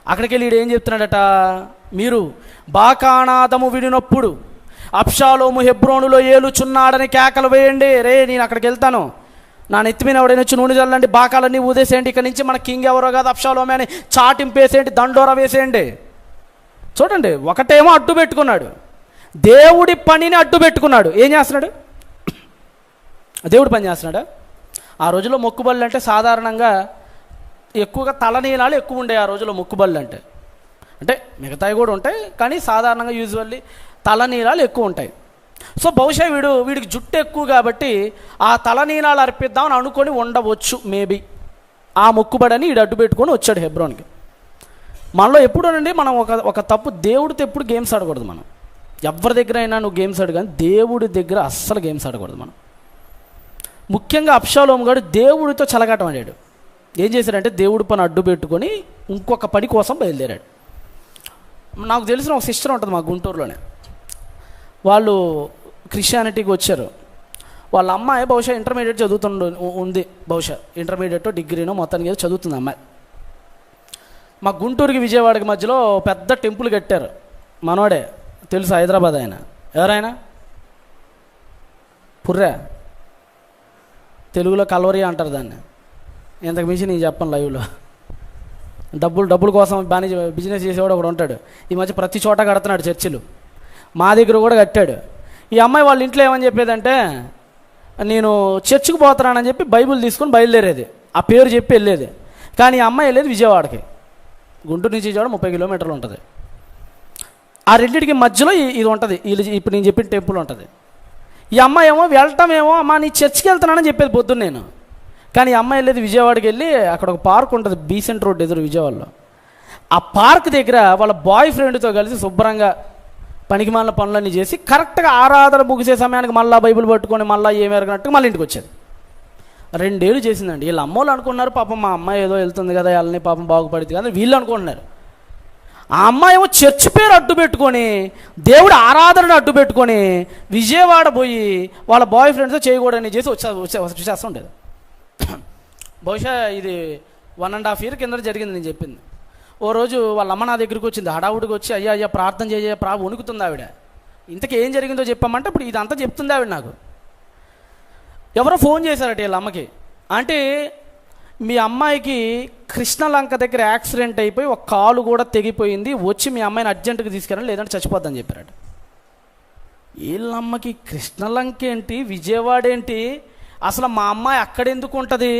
అక్కడికి వెళ్ళి వీడు ఏం చెప్తున్నాడట? మీరు బాకానాదము విడినప్పుడు అబ్షాలోము హెబ్రోనులో ఏలుచున్నాడని కేకలు వేయండి. రే నేను అక్కడికి వెళ్తాను, నా నెత్తి మీద ఎవడైనా వచ్చి నూనె చల్లండి, బాకాలన్నీ ఊదేసేయండి, ఇక్కడ నుంచి మన కింగ్ ఎవరో కాదు అబ్షాలోమే అని చాటింపేసేయండి, దండోరా వేసేయండి. చూడండి, ఒకటేమో అడ్డు పెట్టుకున్నాడు, దేవుడి పనిని అడ్డు పెట్టుకున్నాడు. ఏం చేస్తున్నాడు? దేవుడి పని చేస్తున్నాడా? ఆ రోజుల్లో మొక్కుబళ్ళు అంటే సాధారణంగా ఎక్కువగా తలనీలాలు ఎక్కువ ఉండే. ఆ రోజుల్లో మొక్కుబళ్ళు అంటే మిగతావి కూడా ఉంటాయి, కానీ సాధారణంగా యూజువల్లీ తలనీలాలు ఎక్కువ ఉంటాయి. సో బహుశా వీడికి జుట్టు ఎక్కువ కాబట్టి ఆ తలనీలాలు అర్పిద్దామని అనుకొని ఉండవచ్చు మేబీ. ఆ మొక్కుబడని వీడు అడ్డు పెట్టుకొని వచ్చాడు హెబ్రోన్కి. మనలో ఎప్పుడోనండి మనం ఒక తప్పు, దేవుడితో ఎప్పుడు గేమ్స్ ఆడకూడదు. మనం ఎవరి దగ్గర అయినా నువ్వు గేమ్స్ ఆడు, కానీ దేవుడి దగ్గర అస్సలు గేమ్స్ ఆడకూడదు మనం. ముఖ్యంగా అబ్షాలోము గారు దేవుడితో చలగాటం ఆడాడు. ఏం చేశాడంటే దేవుడి పని అడ్డు పెట్టుకొని ఇంకొక పని కోసం బయలుదేరాడు. నాకు తెలిసిన ఒక సిస్టర్ ఉంటుంది మా గుంటూరులోనే. వాళ్ళు క్రిస్టియానిటీకి వచ్చారు. వాళ్ళ అమ్మాయి బహుశా ఇంటర్మీడియట్ ఉంది, బహుశా ఇంటర్మీడియట్ డిగ్రీనో మొత్తానికి ఏదో చదువుతుంది అమ్మాయి. మా గుంటూరుకి విజయవాడకి మధ్యలో పెద్ద టెంపుల్ కట్టారు. మనోడే తెలుసు, హైదరాబాద్ ఆయన. ఎవరైనా పుర్రా, తెలుగులో కల్వరి అంటారు దాన్ని. ఇంతకు మించి నేను చెప్పను లైవ్లో. డబ్బుల కోసం బాగా బిజినెస్ చేసేవాడు ఒకడు ఉంటాడు. ఈ మధ్య ప్రతి చోట కడుతున్నాడు చర్చిలు. మా దగ్గర కూడా కట్టాడు. ఈ అమ్మాయి వాళ్ళ ఇంట్లో ఏమని చెప్పేదంటే, నేను చర్చికి పోతున్నానని చెప్పి బైబిల్ తీసుకొని బయలుదేరేది, ఆ పేరు చెప్పి వెళ్ళేది. కానీ ఈ అమ్మాయి వెళ్ళేది విజయవాడకి. గుంటూరు నుంచి విజయవాడ 30 కిలోమీటర్లు ఉంటుంది. ఆ రెండింటికి మధ్యలో ఇది ఉంటుంది, ఇప్పుడు నేను చెప్పిన టెంపుల్ ఉంటుంది. ఈ అమ్మాయి ఏమో వెళ్ళటమేమో అమ్మా నీ చర్చికి వెళ్తున్నానని చెప్పేది పొద్దున్న నేను. కానీ ఈ అమ్మాయి వెళ్ళేది విజయవాడకి వెళ్ళి అక్కడ ఒక పార్క్ ఉంటుంది, బీసెంట్ రోడ్ ఎదురు విజయవాడలో. ఆ పార్క్ దగ్గర వాళ్ళ బాయ్ ఫ్రెండ్తో కలిసి శుభ్రంగా పనికిమాలిన పనులన్నీ చేసి కరెక్ట్గా ఆరాధన ముగిసే సమయానికి మళ్ళీ బైబిల్ పట్టుకొని మళ్ళీ ఏమి ఎరగనట్టుగా మళ్ళీ ఇంటికి వచ్చేది. 2 ఏళ్ళు చేసిందండి. వీళ్ళ అమ్మోళ్ళు అనుకున్నారు పాపం మా అమ్మాయి ఏదో వెళ్తుంది కదా, వాళ్ళని పాపం బాగుపడుతుంది కదా వీళ్ళు అనుకుంటున్నారు. ఆ అమ్మాయి ఏమో చర్చ్ పేరు అడ్డు పెట్టుకొని, దేవుడు ఆరాధనను అడ్డు పెట్టుకొని విజయవాడ పోయి వాళ్ళ బాయ్ ఫ్రెండ్స్తో చేయకూడని చేసి వచ్చేస్తుండేది. బహుశా ఇది 1.5 year కింద జరిగింది నేను చెప్పింది. ఓ రోజు వాళ్ళ అమ్మ నా దగ్గరికి వచ్చింది, హడావుడికి వచ్చి అయ్యా ప్రార్థన చేయ వణుకుతుంది ఆవిడ. ఇంతకీ ఏం జరిగిందో చెప్పామంటే ఇప్పుడు ఇదంతా చెప్తుంది ఆవిడ నాకు. ఎవరో ఫోన్ చేశారట వీళ్ళ అమ్మకి, అంటే మీ అమ్మాయికి కృష్ణలంక దగ్గర యాక్సిడెంట్ అయిపోయి ఒక కాలు కూడా తెగిపోయింది, వచ్చి మీ అమ్మాయిని అర్జెంటుగా తీసుకెళ్ళండి లేదంటే చచ్చిపోద్దని చెప్పారట. వీళ్ళమ్మకి కృష్ణలంక ఏంటి, విజయవాడ ఏంటి, అసలు మా అమ్మాయి అక్కడెందుకు ఉంటుంది,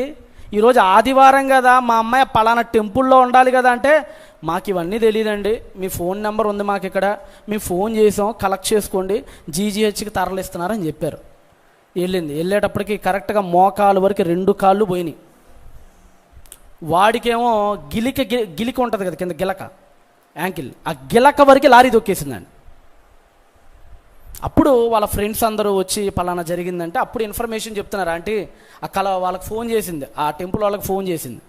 ఈరోజు ఆదివారం కదా మా అమ్మాయి పలానా టెంపుల్లో ఉండాలి కదా అంటే, మాకు ఇవన్నీ తెలియదండి, మీ ఫోన్ నెంబర్ ఉంది మాకు ఇక్కడ, మేము ఫోన్ చేసాం కలెక్ట్ చేసుకోండి, జీజీహెచ్కి తరలిస్తున్నారని చెప్పారు. వెళ్ళేటప్పటికి కరెక్ట్గా మోకాలు వరకు 2 కాళ్ళు పోయినాయి. వాడికేమో గిలిక ఉంటుంది కదా కింద గిలక, యాంకిల్, ఆ గిలక వరకు లారీ దొక్కేసిందండి. అప్పుడు వాళ్ళ ఫ్రెండ్స్ అందరూ వచ్చి పలానా జరిగిందంటే అప్పుడు ఇన్ఫర్మేషన్ చెప్తున్నారు. అంటే అక్కడ వాళ్ళకి ఫోన్ చేసింది, ఆ టెంపుల్ వాళ్ళకి ఫోన్ చేసింది.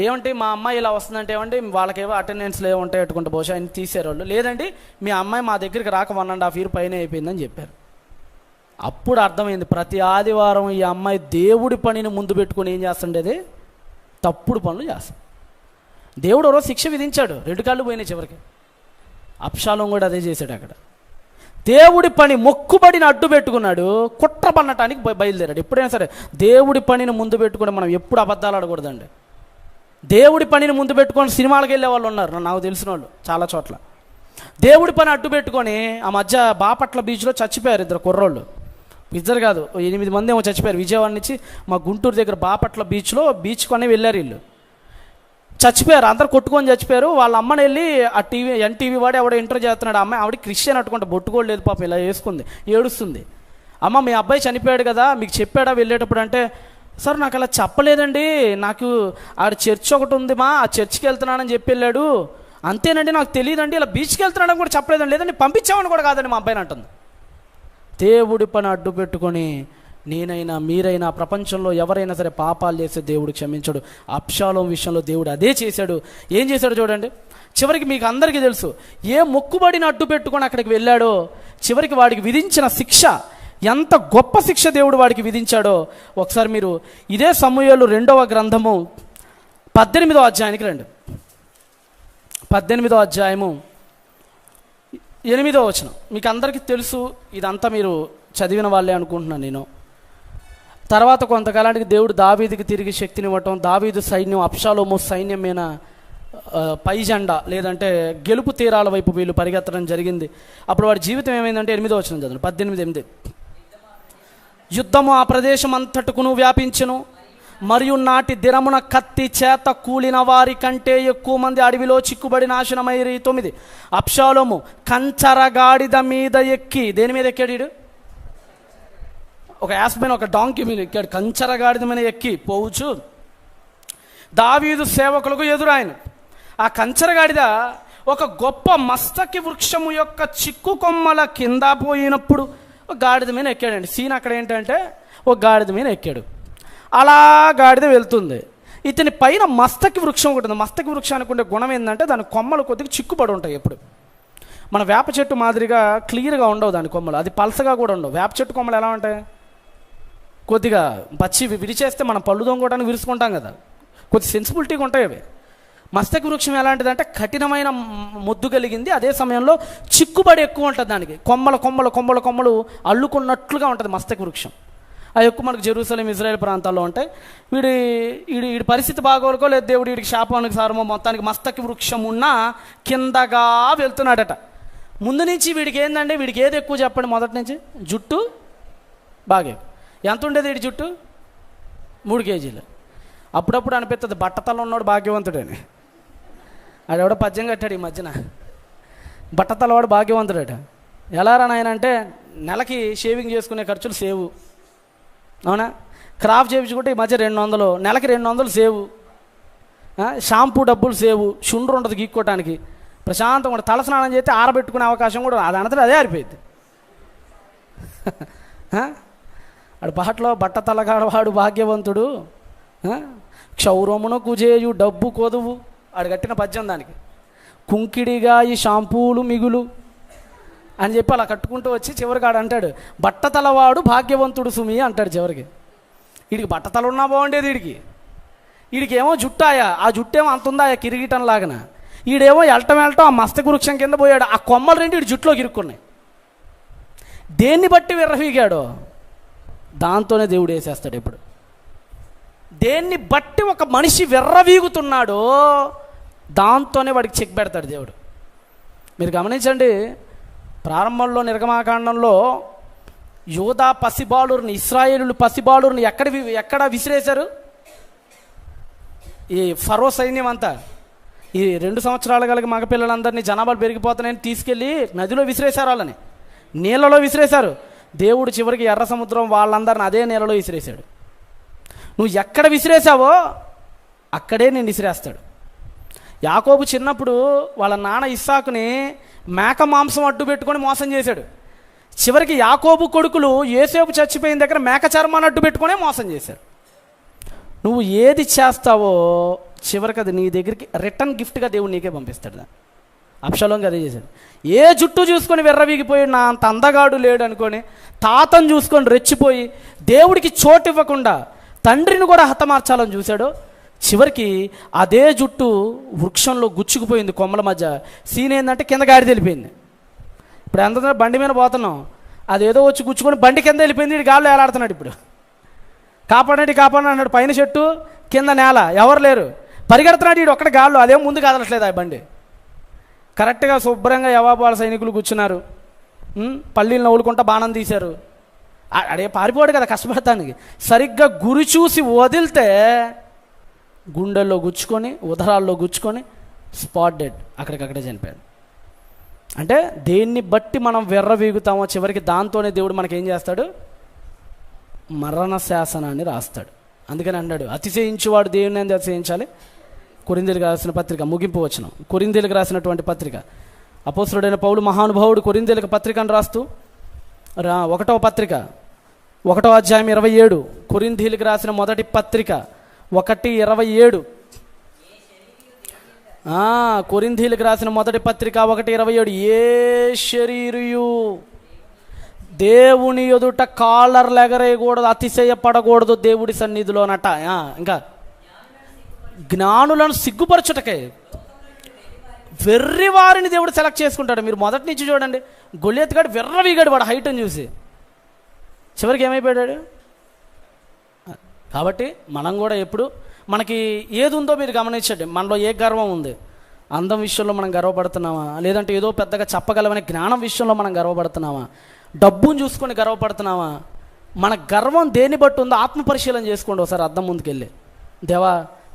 ఏమంటే మా అమ్మాయి ఇలా వస్తుందంటే ఏమంటే వాళ్ళకేవో అటెండెన్స్లు ఏముంటాయి అట్టుకుంటే బహుశా ఆయన తీసారు వాళ్ళు, లేదండి మీ అమ్మాయి మా దగ్గరికి రాక 1.5 year పైన అయిపోయిందని చెప్పారు. అప్పుడు అర్థమైంది, ప్రతి ఆదివారం ఈ అమ్మాయి దేవుడి పనిని ముందు పెట్టుకొని ఏం చేస్తుండేది, తప్పుడు పనులు చేస్తాం. దేవుడు రోజు శిక్ష విధించాడు, 2 కాళ్ళు పోయినాయి చివరికి. అబ్షాలోము కూడా అదే చేశాడు. అక్కడ దేవుడి పని మొక్కుబడిని అడ్డు పెట్టుకున్నాడు, కుట్ర పన్నటానికి బయలుదేరాడు. ఎప్పుడైనా సరే దేవుడి పనిని ముందు పెట్టుకుని మనం ఎప్పుడు అబద్ధాలు ఆడకూడదండి. దేవుడి పనిని ముందు పెట్టుకొని సినిమాలకు వెళ్ళే వాళ్ళు ఉన్నారు నాకు తెలిసిన వాళ్ళు చాలా చోట్ల. దేవుడి పని అడ్డు పెట్టుకొని ఆ మధ్య బాపట్ల బీచ్లో చచ్చిపోయారు 2 కుర్రోళ్ళు. ఇద్దరు కాదు 8 మంది ఏమో చచ్చిపోయారు. విజయవాడ నుంచి మా గుంటూరు దగ్గర బాపట్ల బీచ్లో బీచ్ కొనే వెళ్ళారు వీళ్ళు, చచ్చిపోయారు. అందరు కొట్టుకొని చచ్చిపోయారు. వాళ్ళ అమ్మని వెళ్ళి ఆ ఎన్టీవీ వాడు ఎవడో ఇంటర్వ్యూ చేస్తున్నాడు. అమ్మాయి ఆవిడ క్రిస్టియన్ అట్టుకుంటే బొట్టుకోడు లేదు పాపం, ఇలా వేసుకుంది ఏడుస్తుంది. అమ్మ మీ అబ్బాయి చనిపోయాడు కదా మీకు చెప్పాడా వెళ్ళేటప్పుడు అంటే, సార్ నాకు అలా చెప్పలేదండి, నాకు ఆడ చర్చ్ ఒకటి ఉంది మా, ఆ చర్చ్కి వెళ్తున్నానని చెప్పి వెళ్ళాడు, అంతేనండి, నాకు తెలియదండి, ఇలా బీచ్కి వెళ్తున్నాడని కూడా చెప్పలేదండి, లేదండి పంపించామని కూడా కాదండి మా అబ్బాయిని అంటుంది. దేవుడి పని అడ్డు పెట్టుకొని నేనైనా మీరైనా ప్రపంచంలో ఎవరైనా సరే పాపాలు చేస్తే దేవుడు క్షమించడు. అబ్షాలోము విషయంలో దేవుడు అదే చేశాడు. ఏం చేశాడు చూడండి. చివరికి మీకు అందరికీ తెలుసు, ఏ మొక్కుబడిని అడ్డు పెట్టుకొని అక్కడికి వెళ్ళాడో చివరికి వాడికి విధించిన శిక్ష, ఎంత గొప్ప శిక్ష దేవుడు వాడికి విధించాడో ఒకసారి మీరు ఇదే సమూయేలు 2వ గ్రంథము 18వ అధ్యాయానికి రండి. 18వ అధ్యాయము 8వ వచనం. మీకు అందరికీ తెలుసు, ఇదంతా మీరు చదివిన వాళ్ళే అనుకుంటున్నాను నేను. తర్వాత కొంతకాలానికి దేవుడు దావీదుకి తిరిగి శక్తినివ్వటం, దావీదు సైన్యం అబ్షాలోము సైన్యం మీద పై జెండా లేదంటే గెలుపు తీరాల వైపు వీళ్ళు పరిగెత్తడం జరిగింది. అప్పుడు వాడి జీవితం ఏమైందంటే 8వ వచనం చదువు, 18:8. యుద్ధము ఆ ప్రదేశం అంతటకును వ్యాపించెను, మరియు నాటి దినమున కత్తి చేత కూలిన వారి కంటే ఎక్కువ మంది అడవిలో చిక్కుబడి నాశనమైరి. 9. అబ్షాలోము కంచరగాడిద మీద ఎక్కి, దేని మీద ఎక్కాడు? ఒక యాస్పైన ఒక డాంకీ మీద ఎక్కాడు. కంచరగాడిద మీద ఎక్కి పోవచ్చు దావీదు సేవకులకు ఎదురాయను. ఆ కంచరగాడిద ఒక గొప్ప మస్తకి వృక్షము యొక్క చిక్కు కొమ్మల కింద పోయినప్పుడు ఒక గాడిద మీద ఎక్కాడండి. సీన్ అక్కడ ఏంటంటే ఒక గాడిద మీద ఎక్కాడు. అలా గాడిద వెళ్తుంది. ఇతని పైన మస్తకి వృక్షం ఒకటి ఉంది. మస్తకి వృక్షానికి ఉండే గుణం ఏంటంటే దాని కొమ్మలు కొద్దిగా చిక్కుపడి ఉంటాయి. ఎప్పుడు మన వేప చెట్టు మాదిరిగా క్లియర్గా ఉండవు దాని కొమ్మలు, అది పలసగా కూడా ఉండవు. వేప చెట్టు కొమ్మలు ఎలా ఉంటాయి? కొద్దిగా పచ్చి విరిచేస్తే మనం పళ్ళు దొంగడానికి విరుచుకుంటాం కదా, కొద్ది సెన్సిబిలిటీగా ఉంటాయి అవి. మస్తకి వృక్షం ఎలాంటిదంటే కఠినమైన మొద్దు కలిగింది, అదే సమయంలో చిక్కుబడి ఎక్కువ ఉంటుంది. దానికి కొమ్మల కొమ్మలు కొమ్మల కొమ్మలు అల్లుకున్నట్లుగా ఉంటుంది మస్తకి వృక్షం. అవి ఎక్కువ మనకు జెరూసలేం ఇజ్రాయెల్ ప్రాంతాల్లో ఉంటాయి. వీడి పరిస్థితి బాగోలుకో లేదు దేవుడు వీడికి శాపానికి సారమో మొత్తానికి మస్తకి వృక్షం ఉన్న కిందగా వెళ్తున్నాడట. ముందు నుంచి వీడికి ఏందంటే, వీడికి ఏది ఎక్కువ చెప్పండి? మొదటి నుంచి జుట్టు బాగా ఎంత ఉండేది వీడి జుట్టు? 3 కేజీలు. అప్పుడప్పుడు అనిపిస్తుంది బట్టతల ఉన్నాడు భాగ్యవంతుడని. ఆడెవడో పద్యం కట్టాడు ఈ మధ్యన, బట్టతలవాడు భాగ్యవంతుడట. ఎలా రా నాయన అంటే, నెలకి షేవింగ్ చేసుకునే ఖర్చులు సేవు, అవునా? క్రాఫ్ చేయించుకుంటే ఈ మధ్య 200, నెలకి 200 సేవు, షాంపూ డబ్బులు సేవు, షుండ్రు ఉంటుంది గీక్కోవటానికి, ప్రశాంతంగా కూడా తలస్నానం చేస్తే ఆరబెట్టుకునే అవకాశం కూడా అది అంతటా అదే ఆరిపోయింది. ఆడు పాటలో బట్టతలగాడవాడు భాగ్యవంతుడు, క్షౌరమును కుజేయు డబ్బు కొదువు, ఆడు కట్టిన పద్యం దానికి. కుంకిడిగా ఈ షాంపూలు మిగులు అని చెప్పి అలా కట్టుకుంటూ వచ్చి చివరికి ఆడు అంటాడు, బట్టతలవాడు భాగ్యవంతుడు సుమి అంటాడు చివరికి. వీడికి బట్టతల ఉన్నా బాగుండేది, వీడికి ఏమో జుట్టాయా, ఆ జుట్టేమో అంత ఉందా కిరీటం లాగన, వీడేమో వెళ్ళటం ఆ మస్తకి వృక్షం కింద పోయాడు, ఆ కొమ్మలు 2 వీడి జుట్టులోకి ఇరుక్కున్నాయి. దేన్ని బట్టి విర్రవీగాడో దాంతోనే దేవుడు వేసేస్తాడు. ఇప్పుడు దేన్ని బట్టి ఒక మనిషి విర్రవీగుతున్నాడో దాంతోనే వాడికి చెక్ పెడతాడు దేవుడు. మీరు గమనించండి, ప్రారంభంలో నిర్గమాకాండంలో యోధా పసిబాలుని, ఇశ్రాయేలు పసిబాలుని ఎక్కడ విసిరేశారు? ఈ ఫరో సైన్యం అంతా ఈ 2 సంవత్సరాలు కలిగి మగపిల్లలందరినీ జనాభాలు పెరిగిపోతున్నాయని తీసుకెళ్ళి నదిలో విసిరేశారు, వాళ్ళని నీళ్ళలో విసిరేశారు. దేవుడు చివరికి ఎర్ర సముద్రం వాళ్ళందరిని అదే నీళ్ళలో విసిరేశాడు. నువ్వు ఎక్కడ విసిరేసావో అక్కడే నేను విసిరేస్తాడు. యాకోబు చిన్నప్పుడు వాళ్ళ నాన్న ఇస్సాకుని మేక మాంసం అడ్డు పెట్టుకొని మోసం చేశాడు. చివరికి యాకోబు కొడుకులు యోసేపు చచ్చిపోయిన దగ్గర మేక చర్మాన్ని అడ్డు పెట్టుకునే మోసం చేశాడు. నువ్వు ఏది చేస్తావో చివరికి అది నీ దగ్గరికి రిటర్న్ గిఫ్ట్గా దేవుడు నీకే పంపిస్తాడు. దాన్ని అబ్షాలోంకి అదే చేశాడు. ఏ జుట్టు చూసుకొని విర్రవీగిపోయి నా అంత అందగాడు లేడు అనుకొని, తాతను చూసుకొని రెచ్చిపోయి దేవుడికి చోటు ఇవ్వకుండా తండ్రిని కూడా హతమార్చాలని చూశాడు. చివరికి అదే జుట్టు వృక్షంలో గుచ్చుకుపోయింది కొమ్మల మధ్య. సీన్ ఏంటంటే కింద గాడి వెళ్ళిపోయింది. ఇప్పుడు ఎంత బండి మీద పోతున్నాం, అదేదో వచ్చి గుచ్చుకొని బండి కింద వెళ్ళిపోయింది. వీడు గాల్లో ఏలాడుతున్నాడు. ఇప్పుడు కాపాడండి అన్నాడు. పైన చెట్టు కింద నేల, ఎవరు లేరు, పరిగెడుతున్నాడు వీడు ఒక్కడే గాల్లో. అదేం ముందు కదలట్లేదు ఆ బండి. కరెక్ట్గా శుభ్రంగా యవాబాల సైనికులు కూర్చున్నారు, పల్లీలు నవ్వులుకుంటా బాణం తీశారు. అడే పారిపోడు కదా కష్టపడటానికి. సరిగ్గా గురి చూసి వదిలితే గుండెల్లో గుచ్చుకొని ఉదరాల్లో గుచ్చుకొని స్పాట్ డెడ్, అక్కడికక్కడే చనిపోయాడు. అంటే దేన్ని బట్టి మనం విర్రవీగుతామో చివరికి దాంతోనే దేవుడు మనకేం చేస్తాడు? మరణ శాసనాన్ని రాస్తాడు. అందుకని అన్నాడు, అతిశయించువాడు దేవుని యందు అతిశయించాలి. కొరింథీయులకు రాసిన పత్రిక ముగింపు వచనం, కొరింథీయులకు రాసినటువంటి పత్రిక. అపోస్తలుడైన పౌలు మహానుభావుడు కొరింథీయులకు పత్రికను రాస్తూ 1వ పత్రిక 1వ అధ్యాయం 27, కొరింథీయులకు రాసిన మొదటి పత్రిక 1:27. కొరింథీయులకు రాసిన మొదటి పత్రిక 1:27. ఏ శరీరియు దేవుని ఎదుట కాలర్లు ఎగరేయకూడదు, అతిశయపడకూడదు దేవుడి సన్నిధిలోనట. ఇంకా జ్ఞానులను సిగ్గుపరచుటకే వెర్రి వారిని దేవుడు సెలెక్ట్ చేసుకుంటాడు. మీరు మొదటి నుంచి చూడండి, గొల్లియత్ గాడు వెర్రవీగాడు వాడు హైట్ని చూసి, చివరికి ఏమైపోయాడు. కాబట్టి మనం కూడా ఎప్పుడు మనకి ఏది ఉందో మీరు గమనించండి. మనలో ఏ గర్వం ఉంది? అందం విషయంలో మనం గర్వపడుతున్నామా? లేదంటే ఏదో పెద్దగా చెప్పగలమనే జ్ఞానం విషయంలో మనం గర్వపడుతున్నామా? డబ్బును చూసుకొని గర్వపడుతున్నామా? మన గర్వం దేన్ని బట్టి ఉందో ఆత్మ పరిశీలన చేసుకోండి ఒకసారి అద్దం ముందుకెళ్ళి. దేవా,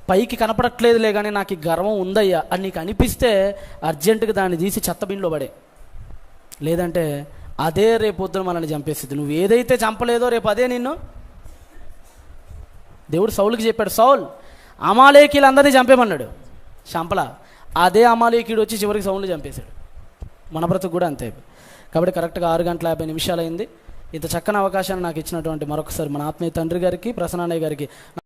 పైకి కనపడట్లేదులే కానీ నాకు ఈ గర్వం ఉందయ్యా అని నీకు అనిపిస్తే అర్జెంటుగా దాన్ని తీసి చెత్తబిన్లో పడే. లేదంటే అదే రేపొద్దున మనల్ని చంపేస్తుంది. నువ్వు ఏదైతే చంపలేదో రేపు అదే నిన్ను. దేవుడు సౌలుకి చెప్పాడు, సౌల్ అమాలేకీలందరినీ చంపేమన్నాడు, చంపలా. అదే అమాలేకీడు వచ్చి చివరికి సౌలుని చంపేశాడు. మన బ్రతుకు కూడా అంతే. కాబట్టి కరెక్ట్గా 6:50 అయింది. ఇంత చక్కని అవకాశాన్ని నాకు ఇచ్చినటువంటి మరొకసారి మన ఆత్మీయ తండ్రి గారికి, ప్రసన్న అన్నయ్య గారికి